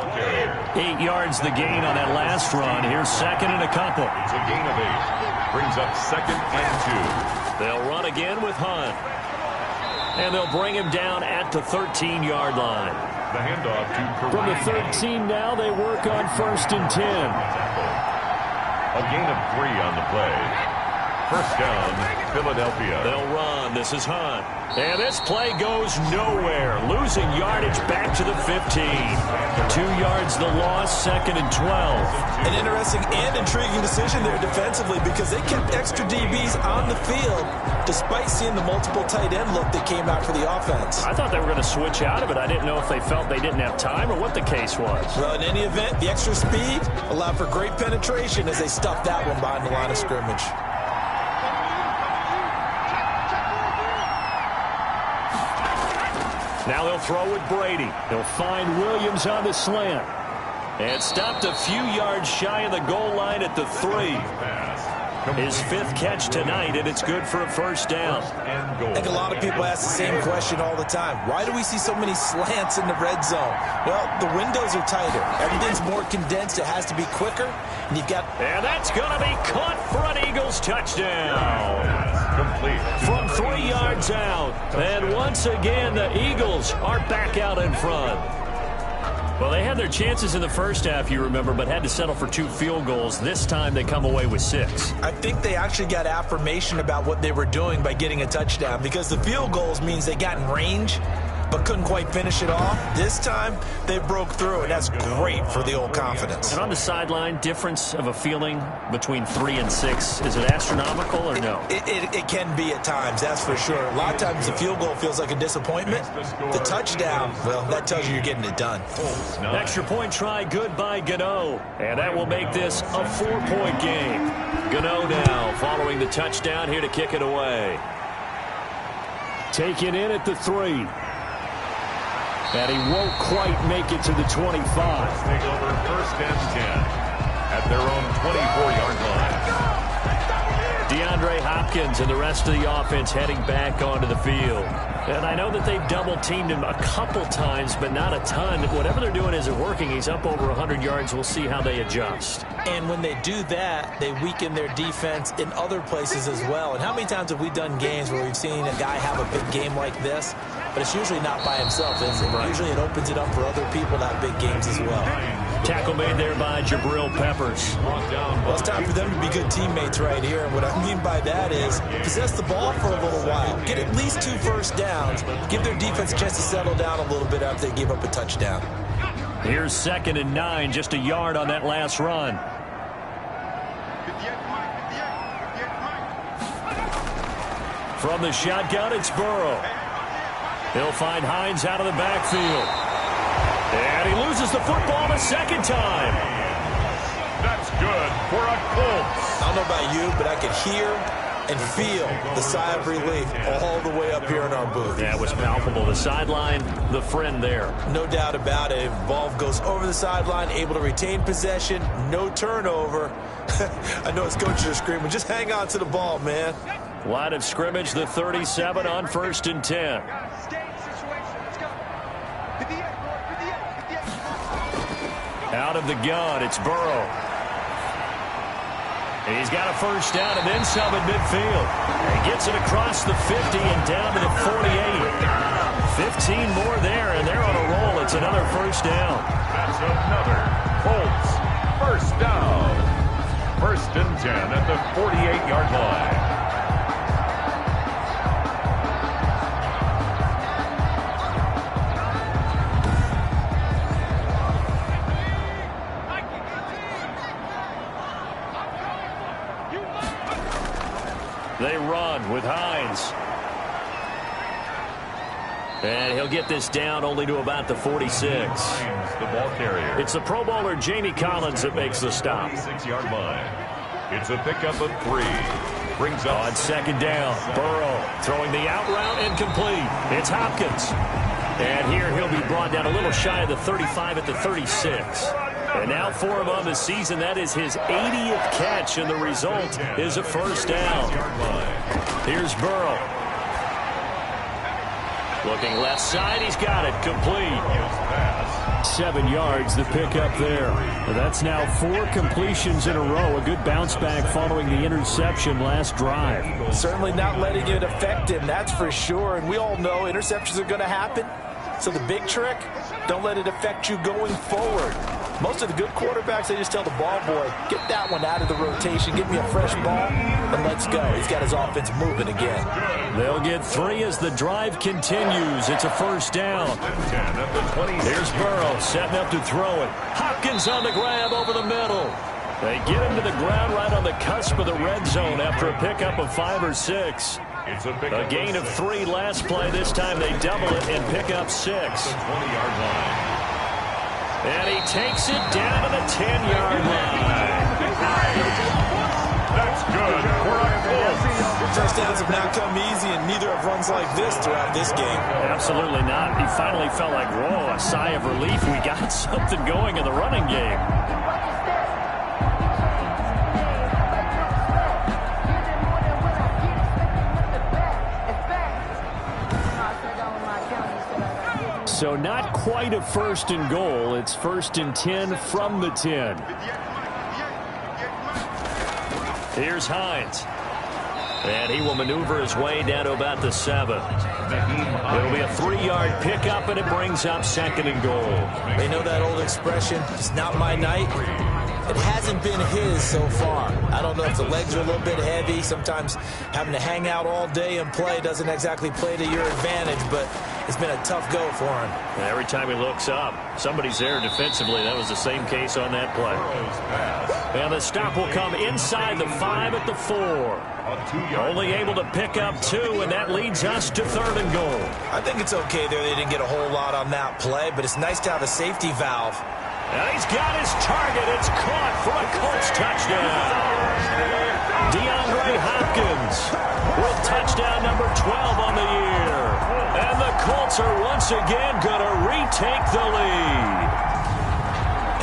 Speaker 3: 8 yards the gain on that last run. Here's second and a couple.
Speaker 2: It's a gain of 8. Brings up 2nd and 2.
Speaker 3: They'll run again with Hunt. And they'll bring him down at the 13-yard line.
Speaker 2: The handoff to Kareem.
Speaker 3: From the 13 now, they work on 1st and 10.
Speaker 2: A gain of 3 on the play. First down, Philadelphia.
Speaker 3: They'll run. This is Hunt. And this play goes nowhere. Losing yardage back to the 15. 2 yards the loss, 2nd and 12.
Speaker 4: An interesting and intriguing decision there defensively because they kept extra DBs on the field despite seeing the multiple tight end look that came out for the offense.
Speaker 3: I thought they were going to switch out of it. I didn't know if they felt they didn't have time or what the case was.
Speaker 4: Well, in any event, the extra speed allowed for great penetration as they stuffed that one behind the line of scrimmage.
Speaker 3: Now they'll throw with Brady. They'll find Williams on the slant. And stopped a few yards shy of the goal line at the 3. His 5th catch tonight, and it's good for a first down.
Speaker 4: I think a lot of people ask the same question all the time. Why do we see so many slants in the red zone? Well, the windows are tighter. Everything's more condensed. It has to be quicker. And you've got...
Speaker 3: And that's going to be caught for an Eagles touchdown.
Speaker 2: Complete.
Speaker 3: From 3 yards out. And once again, the Eagles are back out in front. Well, they had their chances in the first half, you remember, but had to settle for 2 field goals. This time they come away with 6.
Speaker 4: I think they actually got affirmation about what they were doing by getting a touchdown because the field goals means they got in range but couldn't quite finish it off. This time, they broke through, and that's great for the old confidence.
Speaker 3: And on the sideline, difference of a feeling between 3 and 6, is it astronomical or no?
Speaker 4: It can be at times, that's for sure. A lot of times the field goal feels like a disappointment. The touchdown, well, that tells you you're getting it done.
Speaker 3: Extra point try, good by Gano. And that will make this a 4-point game. Gano now following the touchdown here to kick it away. Taken in at the 3. And he won't quite make it to the 25.
Speaker 2: Take over 1st and 10 at their own 24-yard line.
Speaker 3: DeAndre Hopkins and the rest of the offense heading back onto the field. And I know that they've double-teamed him a couple times, but not a ton. Whatever they're doing isn't working. He's up over 100 yards. We'll see how they adjust.
Speaker 4: And when they do that, they weaken their defense in other places as well. And how many times have we done games where we've seen a guy have a big game like this? But it's usually not by himself, is it? Right. Usually it opens it up for other people to have big games as well.
Speaker 3: Tackle made there by Jabril Peppers.
Speaker 4: Well, it's time for them to be good teammates right here. And what I mean by that is possess the ball for a little while. Get at least 2 first downs. Give their defense a chance to settle down a little bit after they give up a touchdown.
Speaker 3: Here's 2nd and 9, just a yard on that last run. From the shotgun, it's Burrow. He'll find Hines out of the backfield. And he loses the football the second time.
Speaker 2: That's good for a Colts.
Speaker 4: I don't know about you, but I could hear and feel the sigh of relief all the way up here in our booth.
Speaker 3: That was palpable. The sideline, the friend there.
Speaker 4: No doubt about it. Ball goes over the sideline, able to retain possession, no turnover. I know his coaches are screaming, just hang on to the ball, man.
Speaker 3: Line of scrimmage, the 37 on 1st and 10. Out of the gun, it's Burrow. And he's got a first down and then some at midfield. And he gets it across the 50 and down to the 48. 15 more there, and they're on a roll. It's another first down.
Speaker 2: That's another Colts first down. 1st and 10 at the 48-yard line.
Speaker 3: They run with Hines. And he'll get this down only to about the 46.
Speaker 2: Hines, the ball carrier.
Speaker 3: It's the Pro Bowler Jamie Collins that makes the stop.
Speaker 2: 46-yard line. It's a pickup of 3. Brings up
Speaker 3: on 2nd down. Burrow throwing the out route incomplete. It's Hopkins. And here he'll be brought down a little shy of the 35 at the 36. And now for him on the season, that is his 80th catch, and the result is a first down. Here's Burrow. Looking left side, he's got it, complete. 7 yards, the pickup there. That's now 4 completions in a row. A good bounce back following the interception last drive.
Speaker 4: Certainly not letting it affect him, that's for sure. And we all know interceptions are going to happen. So the big trick, don't let it affect you going forward. Most of the good quarterbacks, they just tell the ball boy, get that one out of the rotation, give me a fresh ball, and let's go. He's got his offense moving again.
Speaker 3: They'll get 3 as the drive continues. It's a first down. Here's Burrow setting up to throw it. Hopkins on the grab over the middle. They get him to the ground right on the cusp of the red zone after a pickup of 5 or 6. A gain of 3 last play. This time they double it and pick up 6.
Speaker 2: 20-yard line.
Speaker 3: And he takes it down to the 10-yard line.
Speaker 2: That's good for a Colts.
Speaker 4: First downs have not come easy, and neither have runs like this throughout this game.
Speaker 3: Absolutely not. He finally felt like, whoa, a sigh of relief. We got something going in the running game. So not quite a 1st and goal. It's 1st and 10 from the 10. Here's Hines. And he will maneuver his way down to about the 7. It'll be a 3-yard pickup, and it brings up 2nd and goal.
Speaker 4: They know that old expression, it's not my night. It hasn't been his so far. I don't know if the legs are a little bit heavy. Sometimes having to hang out all day and play doesn't exactly play to your advantage, but it's been a tough go for him.
Speaker 3: And every time he looks up, somebody's there defensively. That was the same case on that play. And the stop will come inside the 5 at the 4. Only able to pick up 2, and that leads us to 3rd and goal.
Speaker 4: I think it's okay there. They didn't get a whole lot on that play, but it's nice to have a safety valve.
Speaker 3: And he's got his target. It's caught for a Colts touchdown. DeAndre Hopkins with touchdown number 12 on the year. And the Colts are once again going to retake the lead.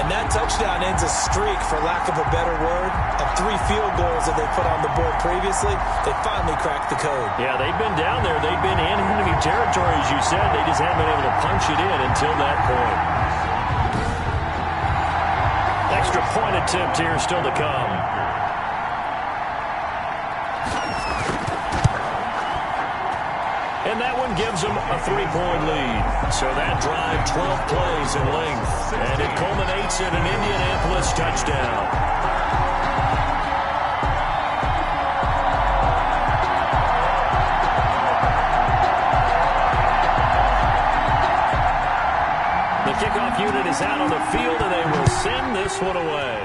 Speaker 4: And that touchdown ends a streak, for lack of a better word, of 3 field goals that they put on the board previously. They finally cracked the code.
Speaker 3: Yeah, they've been down there. They've been in enemy territory, as you said. They just haven't been able to punch it in until that point. Extra point attempt here still to come. And that one gives them a 3-point lead. So that drive, 12 plays in length. And it culminates in an Indianapolis touchdown. The kickoff unit is out on the field, and they will send this one away.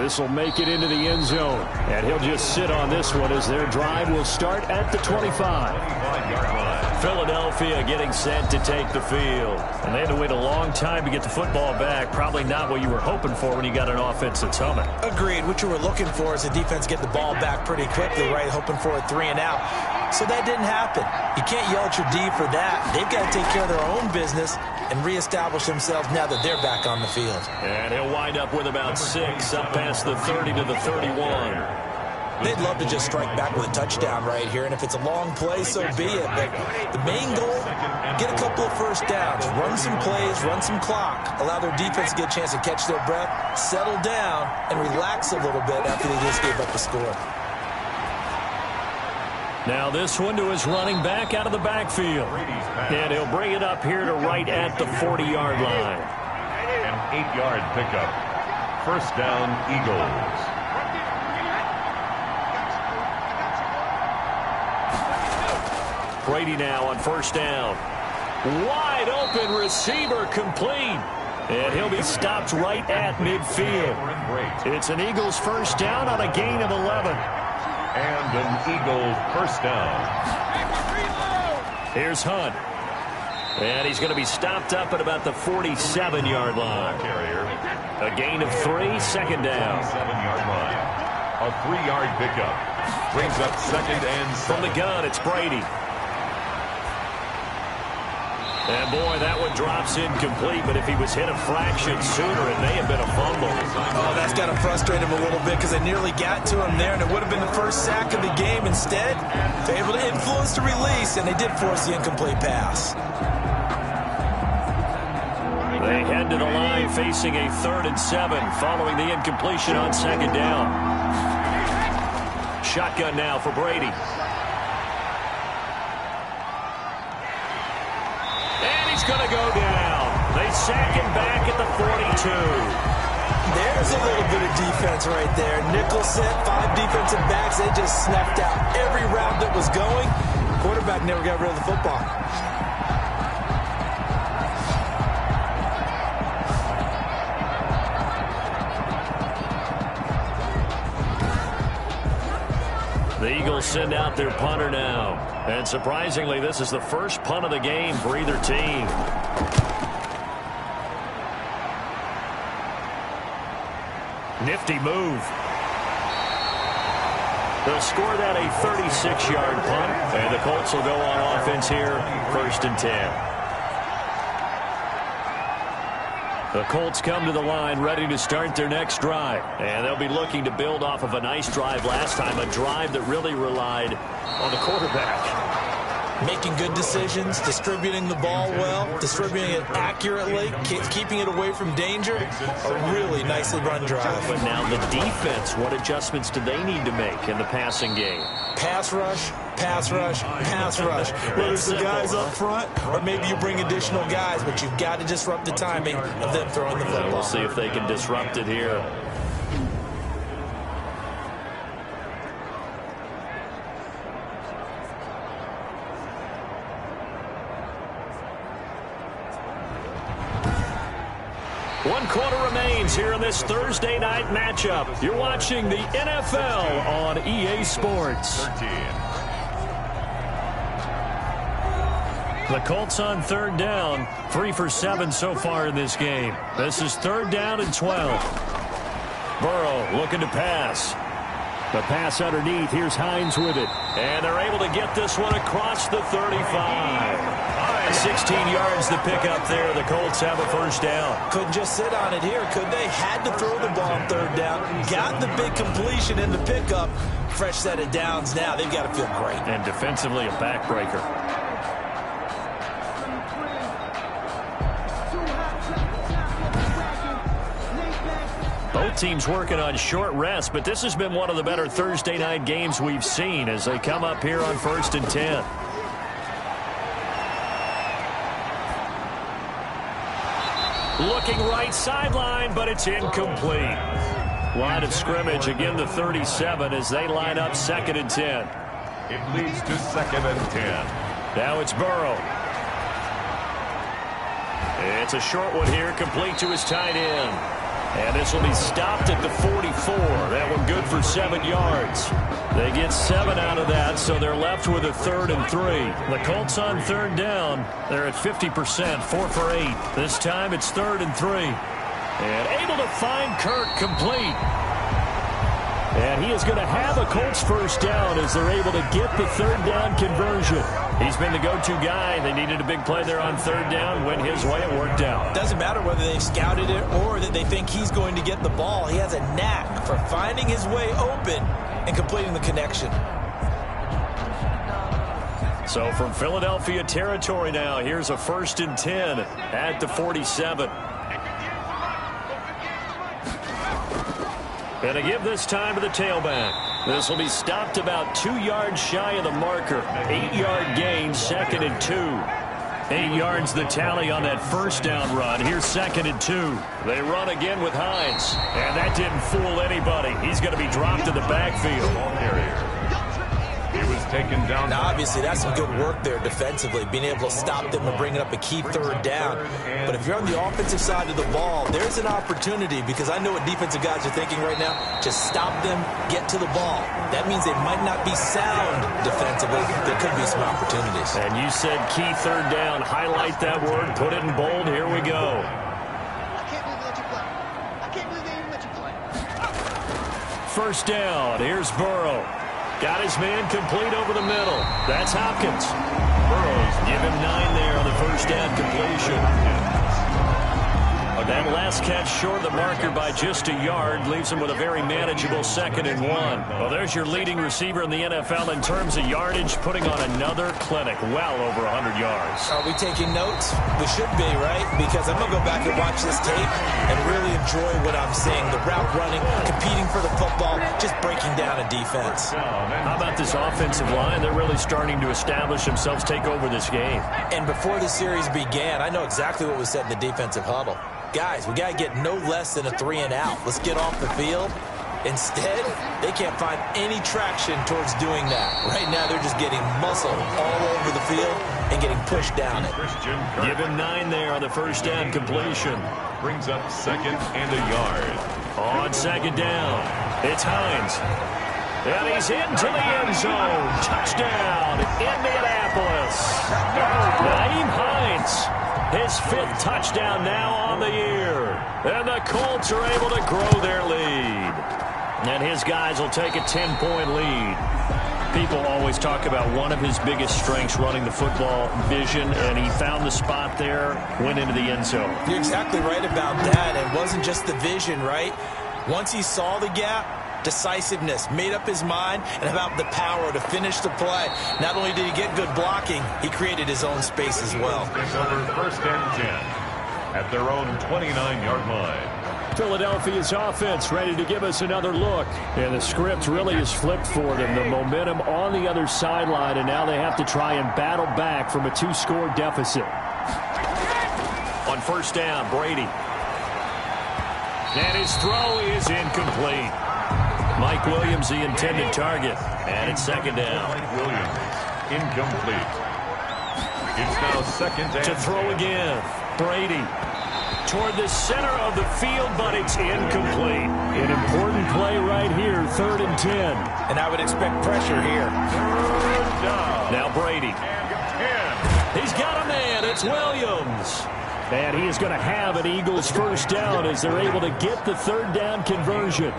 Speaker 3: This will make it into the end zone, and he'll just sit on this one as their drive will start at the 25. Philadelphia getting set to take the field. And they had to wait a long time to get the football back. Probably not what you were hoping for when you got an offense that's humming.
Speaker 4: Agreed. What you were looking for is the defense get the ball back pretty quickly, right? Hoping for a 3 and out. So that didn't happen. You can't yell at your D for that. They've got to take care of their own business and reestablish themselves now that they're back on the field.
Speaker 3: And he'll wind up with about 6 up past the 30 to the 31.
Speaker 4: They'd love to just strike back with a touchdown right here, and if it's a long play, so be it. But the main goal, get a couple of first downs, run some plays, run some clock, allow their defense to get a chance to catch their breath, settle down, and relax a little bit after they just gave up a score.
Speaker 3: Now this one to his running back out of the backfield. And he'll bring it up here to right at the 40-yard line.
Speaker 2: An 8-yard pickup. First down, Eagles.
Speaker 3: Brady now on first down. Wide open receiver complete. And he'll be stopped right at midfield. It's an Eagles first down on a gain of 11.
Speaker 2: And an Eagle first down.
Speaker 3: Here's Hunt. And he's going to be stopped up at about the 47-yard line. A gain of 3, second down.
Speaker 2: 7-yard line. A 3-yard pickup. Brings up second and 7.
Speaker 3: From the gun, it's Brady. And, boy, that one drops incomplete, but if he was hit a fraction sooner, it may have been a fumble.
Speaker 4: Oh, that's got to frustrate him a little bit because they nearly got to him there, and it would have been the first sack of the game. Instead, they're able to influence the release, and they did force the incomplete pass.
Speaker 3: They head to the line facing a 3rd and 7 following the incompletion on second down. Shotgun now for Brady. Going to go down. They sack him back at the 42.
Speaker 4: There's a little bit of defense right there. Nickel set, 5 defensive backs. They just snuffed out every route that was going. Quarterback never got rid of the football.
Speaker 3: The Eagles send out their punter now. And surprisingly, this is the first punt of the game for either team. Nifty move. They'll score that a 36-yard punt. And the Colts will go on offense here, 1st and 10. The Colts come to the line ready to start their next drive. And they'll be looking to build off of a nice drive last time, a drive that really relied on the quarterback.
Speaker 4: Making good decisions, distributing the ball well, distributing it accurately, keeping it away from danger. A really nicely run drive.
Speaker 3: But now the defense, what adjustments do they need to make in the passing game?
Speaker 4: Pass rush, pass rush, pass rush. Whether it's the guys up front or maybe you bring additional guys, but you've got to disrupt the timing of them throwing the football.
Speaker 3: We'll see if they can disrupt it here. One quarter remains here in this Thursday night matchup. You're watching the NFL on EA Sports.
Speaker 2: 13.
Speaker 3: The Colts on 3rd down, 3 for 7 so far in this game. This is 3rd down and 12. Burrow looking to pass. The pass underneath. Here's Hines with it. And they're able to get this one across the 35. 16 yards to pick up there. The Colts have a first down.
Speaker 4: Couldn't just sit on it here, could they? Had to throw the ball on 3rd down. Got the big completion in the pickup. Fresh set of downs now. They've got to feel great.
Speaker 3: And defensively a backbreaker. Both teams working on short rest, but this has been one of the better Thursday night games we've seen as they come up here on 1st and 10. Looking right sideline, but it's incomplete. Line of scrimmage, again the 37 as they line up 2nd and 10.
Speaker 2: It leads to 2nd and 10.
Speaker 3: Now it's Burrow. It's a short one here, complete to his tight end. And this will be stopped at the 44. That one good for 7 yards. They get 7 out of that, so they're left with a 3rd and 3. The Colts on 3rd down. They're at 50%, 4 for 8. This time it's 3rd and 3. And able to find Kirk complete. And he is going to have a Colts first down as they're able to get the 3rd down conversion. He's been the go-to guy. They needed a big play there on 3rd down. Went his way. It worked out.
Speaker 4: Doesn't matter whether they've scouted it or that they think he's going to get the ball. He has a knack for finding his way open and completing the connection.
Speaker 3: So from Philadelphia territory now, here's a 1st and 10 at the 47. And to give this time to the tailback. This will be stopped about 2 yards shy of the marker. 8-yard gain, 2nd and 2. 8 yards the tally on that first down run. Here's 2nd and 2. They run again with Hines. And that didn't fool anybody. He's going to be dropped in the backfield.
Speaker 2: He was taken down.
Speaker 4: Now, obviously, that's some good work there defensively, being able to stop them and bringing up a key 3rd down. But if you're on the offensive side of the ball, there's an opportunity, because I know what defensive guys are thinking right now. Just stop them, get to the ball. That means they might not be sound defensively. There could be some opportunities.
Speaker 3: And you said key 3rd down. Highlight that word. Put it in bold. Here we go. First down. Here's Burrow. Got his man complete over the middle. That's Hopkins. Burrows give him 9 there on the first down completion. That last catch short of the marker by just a yard leaves him with a very manageable 2nd and 1. Well, there's your leading receiver in the NFL in terms of yardage, putting on another clinic, well over 100 yards.
Speaker 4: Are we taking notes? We should be, right? Because I'm going to go back and watch this tape and really enjoy what I'm seeing. The route running, competing for the football, just breaking down a defense.
Speaker 3: How about this offensive line? They're really starting to establish themselves, take over this game.
Speaker 4: And before the series began, I know exactly what was said in the defensive huddle. Guys, we got to get no less than a 3 and out. Let's get off the field. Instead, they can't find any traction towards doing that. Right now, they're just getting muscle all over the field and getting pushed down it.
Speaker 3: Give him 9 there on the first down completion.
Speaker 2: Brings up 2nd and a yard.
Speaker 3: On 2nd down, it's Hines. And he's into the end zone. Touchdown, Indianapolis. Nyheim Hines. His 5th touchdown now on the year. And the Colts are able to grow their lead. And his guys will take a 10-point lead. People always talk about one of his biggest strengths, running the football, vision, and he found the spot there, went into the end zone.
Speaker 4: You're exactly right about that. It wasn't just the vision, right? Once he saw the gap, decisiveness, made up his mind, and about the power to finish the play. Not only did he get good blocking, he created his own space as well.
Speaker 2: It's over 1st and 10 at their own 29-yard line.
Speaker 3: Philadelphia's offense ready to give us another look. And the script really is flipped for them. The momentum on the other sideline, and now they have to try and battle back from a 2-score deficit. On first down, Brady. And his throw is incomplete. Mike Williams, the intended target. And it's 2nd down.
Speaker 2: Mike Williams, incomplete. It's now 2nd and
Speaker 3: to throw again. Brady toward the center of the field, but it's incomplete. An important play right here, 3rd and 10.
Speaker 4: And I would expect pressure here.
Speaker 2: 3rd down.
Speaker 3: Now Brady. He's got a man. It's Williams. And he is going to have an Eagles first down as they're able to get the 3rd down conversion.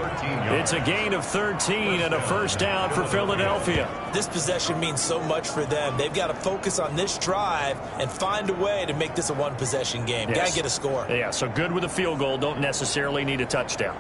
Speaker 3: It's a gain of 13 and a first down for Philadelphia.
Speaker 4: This possession means so much for them. They've got to focus on this drive and find a way to make this a one-possession game.
Speaker 3: Yes.
Speaker 4: Got to get a score.
Speaker 3: Yeah, so good with a field goal. Don't necessarily need a touchdown.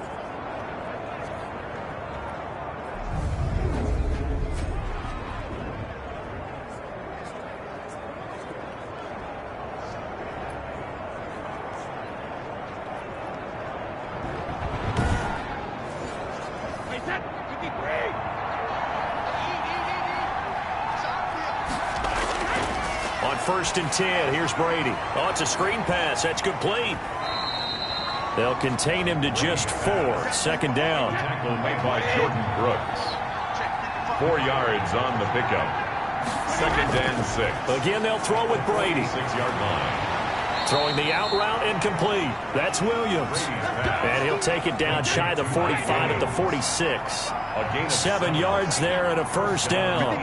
Speaker 3: On 1st and 10, here's Brady. Oh, it's a screen pass. That's complete. They'll contain him to just 4. 2nd down.
Speaker 2: Tackle made by Jordan Brooks. 4 yards on the pickup. 2nd and 6.
Speaker 3: Again, they'll throw with Brady.
Speaker 2: 6-yard line.
Speaker 3: Throwing the out route incomplete. That's Williams. And he'll take it down shy of the 45 at the 46. 7 yards there and a first down.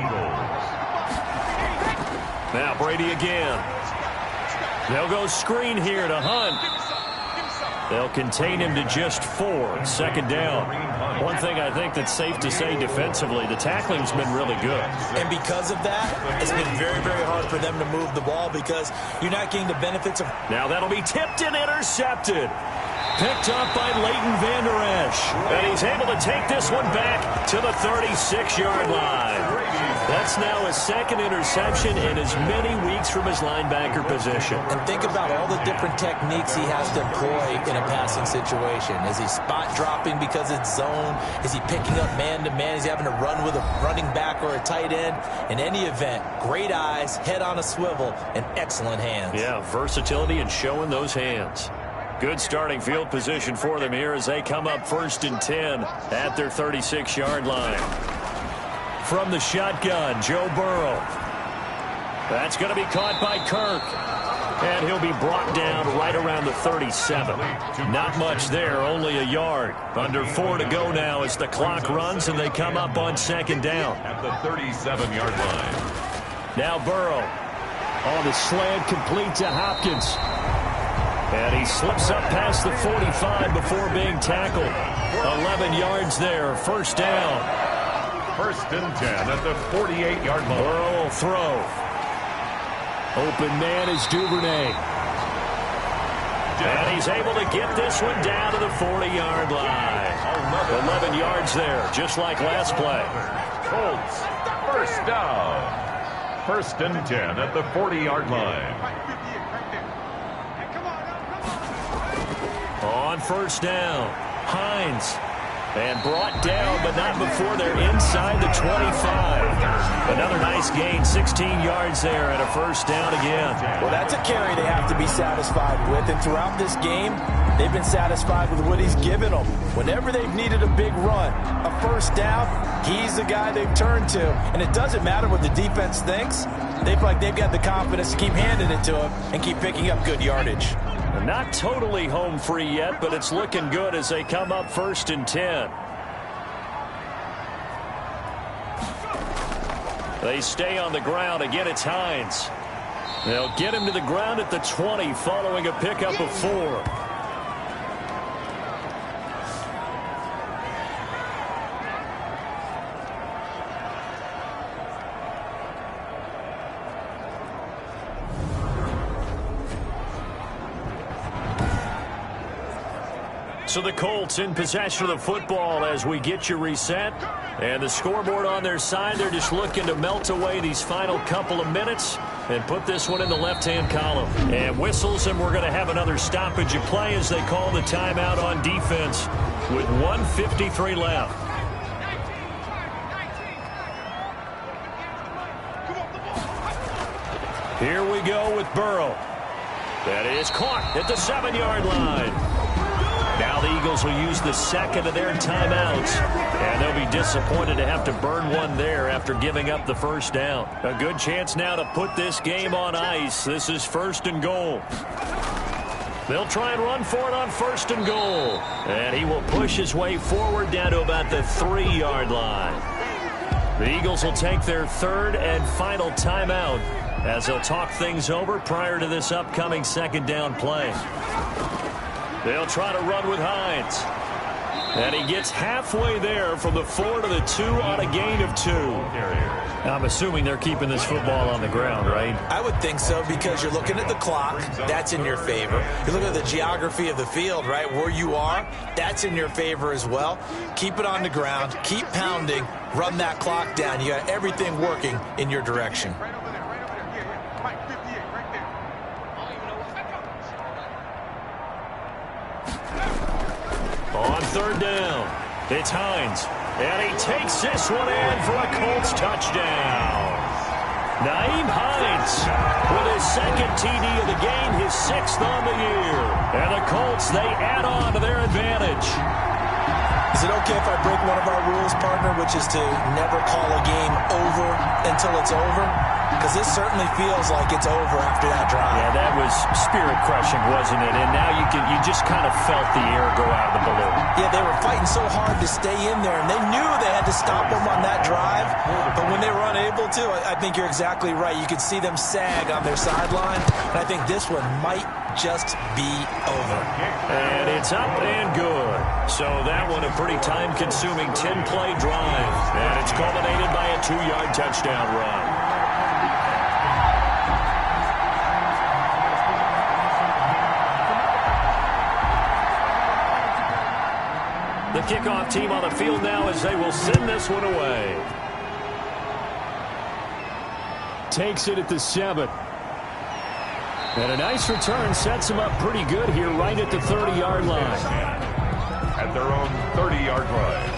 Speaker 3: Now Brady again. They'll go screen here to Hunt. They'll contain him to just 4. 2nd down. One thing I think that's safe to say defensively, the tackling's been really good.
Speaker 4: And because of that, it's been very, very hard for them to move the ball because you're not getting the benefits of...
Speaker 3: Now that'll be tipped and intercepted. Picked up by Leighton Vander Esch. And he's able to take this one back to the 36-yard line. That's now his second interception in as many weeks from his linebacker position.
Speaker 4: And think about all the different techniques he has to employ in a passing situation. Is he spot dropping because it's zone? Is he picking up man-to-man? Is he having to run with a running back or a tight end? In any event, great eyes, head on a swivel, and excellent hands.
Speaker 3: Yeah, versatility and showing those hands. Good starting field position for them here as they come up 1st and 10 at their 36-yard line. From the shotgun, Joe Burrow. That's going to be caught by Kirk. And he'll be brought down right around the 37. Not much there, only a yard. Under 4 to go now as the clock runs and they come up on 2nd down.
Speaker 2: At the 37-yard line.
Speaker 3: Now Burrow on the slant, complete to Hopkins. And he slips up past the 45 before being tackled. 11 yards there, 1st down.
Speaker 2: 1st and 10 at the 48-yard line.
Speaker 3: Burrow will throw. Open man is Duvernay. And he's able to get this one down to the 40-yard line. 11 yards there, just like last play.
Speaker 2: Colts, 1st down. 1st and 10 at the 40-yard line.
Speaker 3: On 1st down, Hines. And brought down, but not before they're inside the 25. Another nice gain, 16 yards there, and a 1st down again.
Speaker 4: Well, that's a carry they have to be satisfied with. And throughout this game, they've been satisfied with what he's given them. Whenever they've needed a big run, a 1st down, he's the guy they've turned to. And it doesn't matter what the defense thinks. They feel like they've got the confidence to keep handing it to him and keep picking up good yardage.
Speaker 3: Not totally home free yet, but it's looking good as they come up 1st and 10. They stay on the ground. Again, it's Hines. They'll get him to the ground at the 20 following a pickup of 4. So the Colts in possession of the football as we get you reset. And the scoreboard on their side, they're just looking to melt away these final couple of minutes and put this one in the left-hand column. And whistles, and we're going to have another stoppage of play as they call the timeout on defense with 1:53 left. Here we go with Burrow. That is caught at the 7-yard line. Now the Eagles will use the second of their timeouts, and they'll be disappointed to have to burn one there after giving up the 1st down. A good chance now to put this game on ice. This is 1st and goal. They'll try and run for it on 1st and goal, and he will push his way forward down to about the 3-yard line. The Eagles will take their 3rd and final timeout as they'll talk things over prior to this upcoming 2nd down play. They'll try to run with Hines. And he gets halfway there from the 4 to the 2 on a gain of 2. I'm assuming they're keeping this football on the ground, right?
Speaker 4: I would think so because you're looking at the clock. That's in your favor. You're looking at the geography of the field, right? Where you are, that's in your favor as well. Keep it on the ground. Keep pounding. Run that clock down. You got everything working in your direction.
Speaker 3: On 3rd down, it's Hines. And he takes this one in for a Colts touchdown. Nyheim Hines with his 2nd TD of the game, his 6th on the year. And the Colts, they add on to their advantage.
Speaker 4: Is it okay if I break one of our rules, partner, which is to never call a game over until it's over? Because this certainly feels like it's over after that drive.
Speaker 3: Yeah, that was spirit-crushing, wasn't it? And now you just kind of felt the air go out of the balloon.
Speaker 4: Yeah, they were fighting so hard to stay in there, and they knew they had to stop them on that drive. But when they were unable to, I think you're exactly right. You could see them sag on their sideline, and I think this one might just be over.
Speaker 3: And it's up and good. So that one a pretty time-consuming 10-play drive. And it's culminated by a 2-yard touchdown run. The kickoff team on the field now as they will send this one away. Takes it at the 7. And a nice return sets them up pretty good here right at the 30-yard line.
Speaker 2: At their own 30-yard line.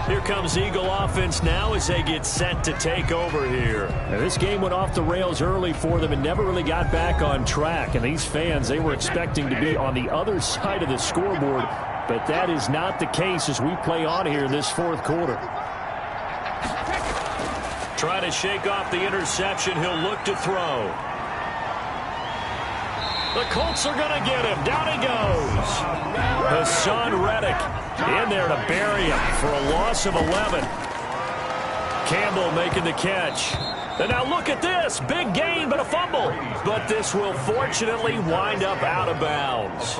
Speaker 3: Here comes Eagle offense now as they get set to take over here.
Speaker 6: Now, this game went off the rails early for them and never really got back on track. And these fans, they were expecting to be on the other side of the scoreboard. But that is not the case as we play on here in this fourth quarter.
Speaker 3: Trying to shake off the interception. He'll look to throw. The Colts are going to get him. Down he goes. Hassan Reddick in there to bury him for a loss of 11. Campbell making the catch. And now look at this. Big gain, but a fumble. But this will fortunately wind up out of bounds.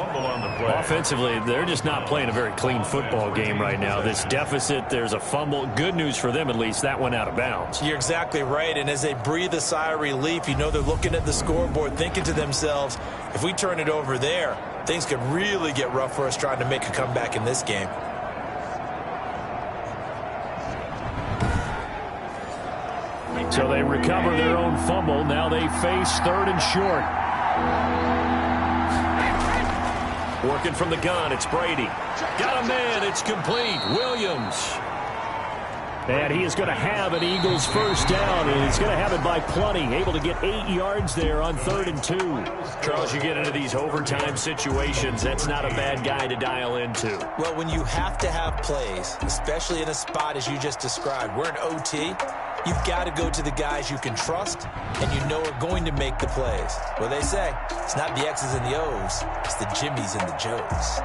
Speaker 3: Offensively, they're just not playing a very clean football game right now. This deficit, there's a fumble. Good news for them, at least. That went out of bounds.
Speaker 4: You're exactly right. And as they breathe a sigh of relief, you know they're looking at the scoreboard, thinking to themselves, if we turn it over there, things could really get rough for us trying to make a comeback in this game.
Speaker 6: So they recover their own fumble. Now they face 3rd and short.
Speaker 3: Working from the gun, it's Brady. Got a man, it's complete. Williams.
Speaker 6: And he is going to have an Eagles first down, and he's going to have it by plenty. Able to get 8 yards there on 3rd and 2.
Speaker 3: Charles, you get into these overtime situations, that's not a bad guy to dial into.
Speaker 4: Well, when you have to have plays, especially in a spot as you just described, we're in OT, you've got to go to the guys you can trust and you know are going to make the plays. Well, they say it's not the X's and the O's, it's the Jimmies and the Joes.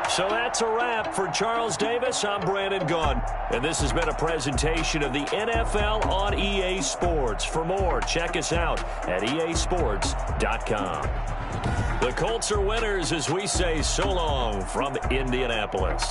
Speaker 3: So that's a wrap for Charles Davis. I'm Brandon Gaudin, and this has been a presentation of the NFL on EA Sports. For more, check us out at easports.com. The Colts are winners as we say so long from Indianapolis.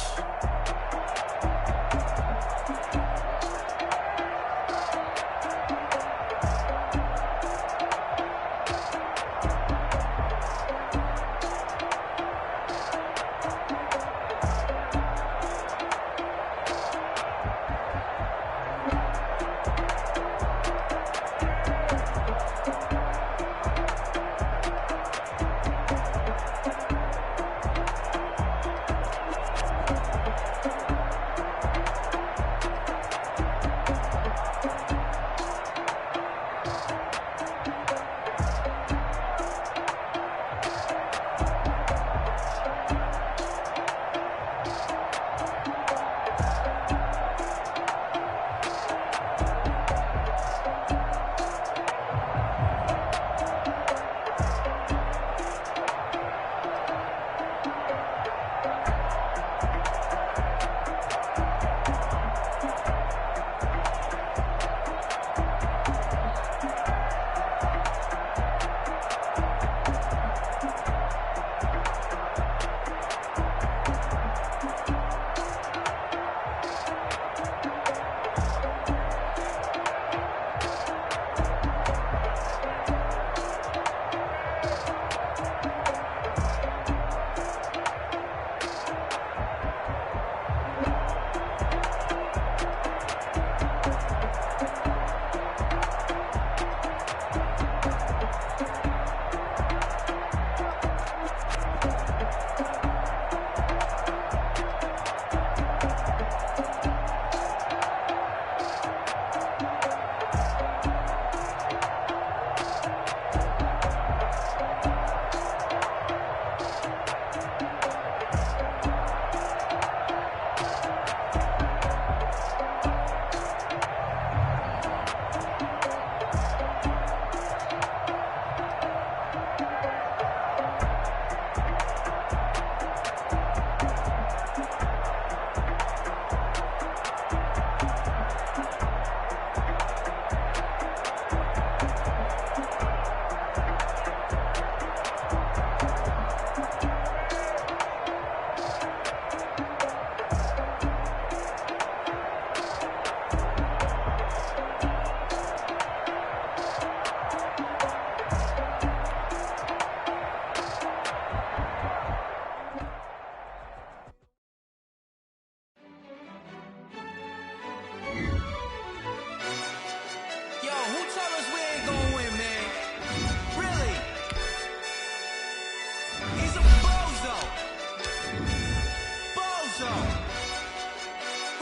Speaker 1: so.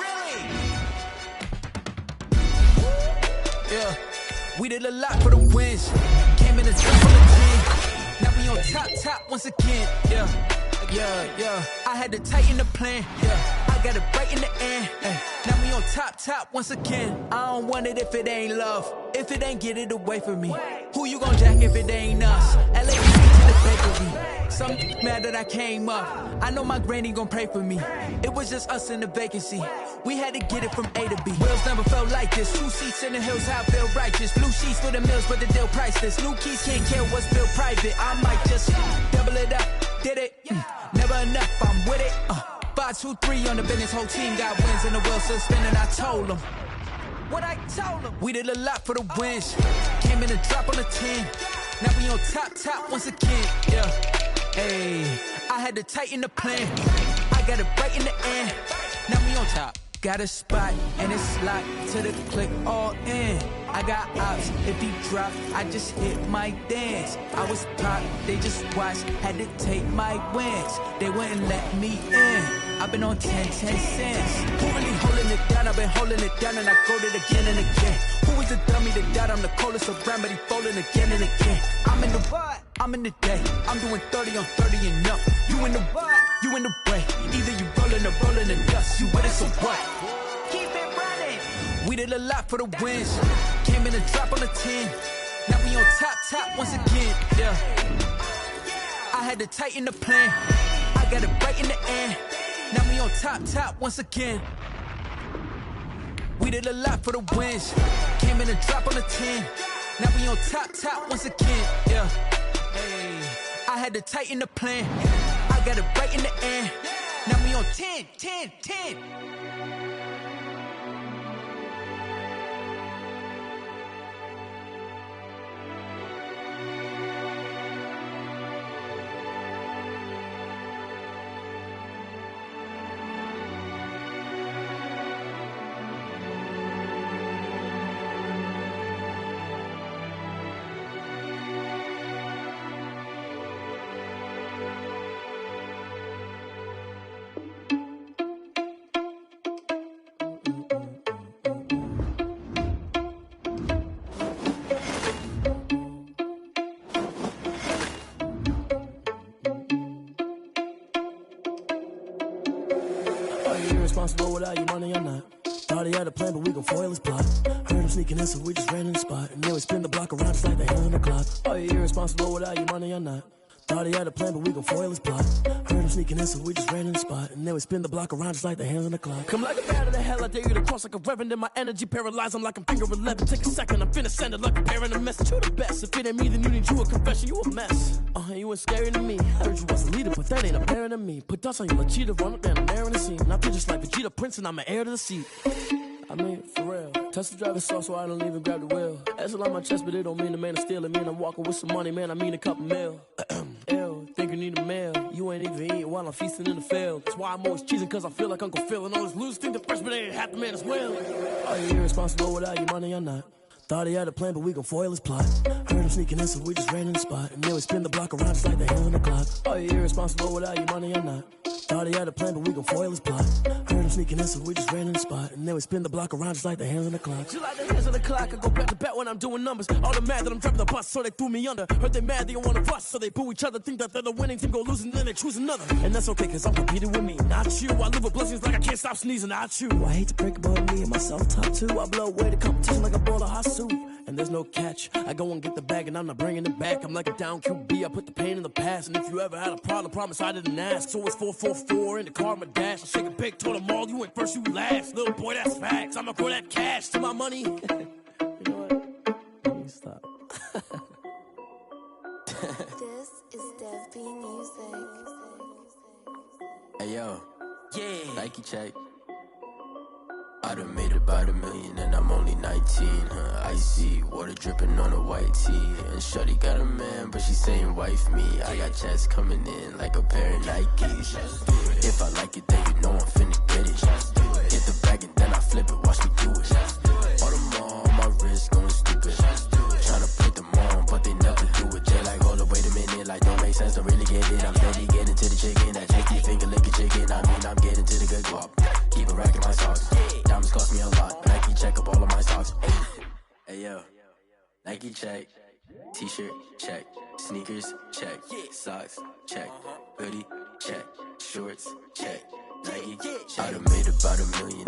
Speaker 1: Really? Yeah. We did a lot for the wins. Came in the top on the 10. Now we on top once again. Yeah. I had to tighten the plan. Yeah. I got it right in the end. Now we on top once again. I don't want it if it ain't love. If it ain't, get it away from me. Who you gon' jack if it ain't us? LA to the bakery. Some mad that I came up. I know my granny gon' pray for me. It was just us in the vacancy. We had to get it from A to B. Wheels never felt like this. 2 seats in the hills, how I feel righteous. Blue sheets for the mills, but the deal priceless. New keys can't kill what's built private. I might just double it up. Did it? Never enough, I'm with it. 5, 2, 3 on the business. Whole team got wins and the wheels still spinning. I told them what I told them. We did a lot for the wins. Came in a drop on the 10. Now we on top once again. Yeah. Hey, I had to tighten the plan. I got it right in the end. Now we on top. Got a spot and it's locked to the click all in. I got ops, if he drop, I just hit my dance. I was pop, they just watched, had to take my wins. They wouldn't let me in. I've been on 10 cents. Who really holding it down? I've been holding it down and I go it again and again. Who is the dummy that died? I'm the coldest around, but he folding again and again. I'm in the what? I'm in the day. I'm doing 30 on 30 and up. You in the what? You in the way. Either you rolling or rolling the dust. You with it, so what? Keep it running. We did a lot for the wins. Came in a drop on the 10. Now we on top once again. Yeah. I had to tighten the plan. I got it right in the end. Now we on top once again. We did a lot for the wins. Came in a drop on the 10. Now we on top once again. Yeah. Hey. I had to tighten the plan. I got it right in the end. Now we on 10.
Speaker 7: Responsible without your money or not. Thought he had a plan, but we gon' foil his plot. Heard him sneaking in, so we just ran in the spot. And then we spin the block around just like the hand on the clock. Are you irresponsible without your money or not? Thought he had a plan, but we gon' foil his plot. Heard him sneaking in, so we just ran in the spot. And then we spin the block around just like the hands on the clock. Come like a bat of the hell, I dare you to cross like a reverend. In my energy paralyzed, I'm like I'm finger 11. Take a second, I'm finna send it like a parent a message. You the best, if it ain't me, then you need you a confession. You a mess, you ain't scary to me. Heard you was a leader, but that ain't apparent to me. Put dust on you like cheetah, run up down the air in the scene. And I feel just like Vegeta Prince, and I'm an heir to the seat. I mean, for real. Touch the driver's soft, so I don't even grab the wheel. That's on my chest, but it don't mean the man is stealing. Mean I'm walking with some money, man, I mean a couple mil. Ew, think you need a meal. You ain't even eating while I'm feasting in the field. That's why I'm always cheesing, cause I feel like Uncle Phil. And all this loose think the freshman ain't half the man as well. Are you irresponsible without your money or not? Thought he had a plan, but we gon' foil his plot. Heard him sneaking in, so we just ran in the spot. And then we spin the block around just like the hand on the clock. Are you irresponsible without your money or not? Thought he had a plan, but we gon' foil his plot. Heard him sneaking in, so we just ran in the spot. And then we spin the block around just like the hands on the clock. Just like the hands on the clock, I go back to back when I'm doing numbers. All the mad that I'm driving the bus, so they threw me under. Heard they mad, they don't wanna rush, so they boo each other. Think that they're the winning team, go losing, then they choose another. And that's okay, cause I'm competing with me, not you. I live with blessings like I can't stop sneezing, not you. I hate to break about me and my self-talk too. I blow away the competition like a bowl of hot soup. And there's no catch. I go and get the bag and I'm not bringing it back. I'm like a down QB, I put the pain in the past. And if you ever had a problem, promise I didn't ask. So it's 444 in the car, my dash. I shake a big, told them all, you went first, you last. Little boy, that's facts. I'ma throw that cash to my money. You know what? Let me stop.
Speaker 8: This is Dev B Music.
Speaker 9: Hey yo, yeah, Nike check. I done made about $1 million and I'm only 19, icy, water dripping on a white tee. And shorty got a man, but she saying wife me. I got checks coming in like a pair of Nikes. If I like it, then you know I'm finna get it. Hit the bag and then I flip it, watch me do it. All them on my wrist going stupid. Tryna put them on, but they never do it. They like, hold up, wait a minute, like don't make sense, don't really get with it. I'm steady getting to the chicken. That 50-finger licking chicken. I mean, I'm getting to the good guap. Keep a rack in my socks. Diamonds cost me a lot, but Nike check up all of my socks. Hey yo, Nike check. T-shirt check. Sneakers check. Socks check. Hoodie check. Shorts check. Nike. I done made about $1 million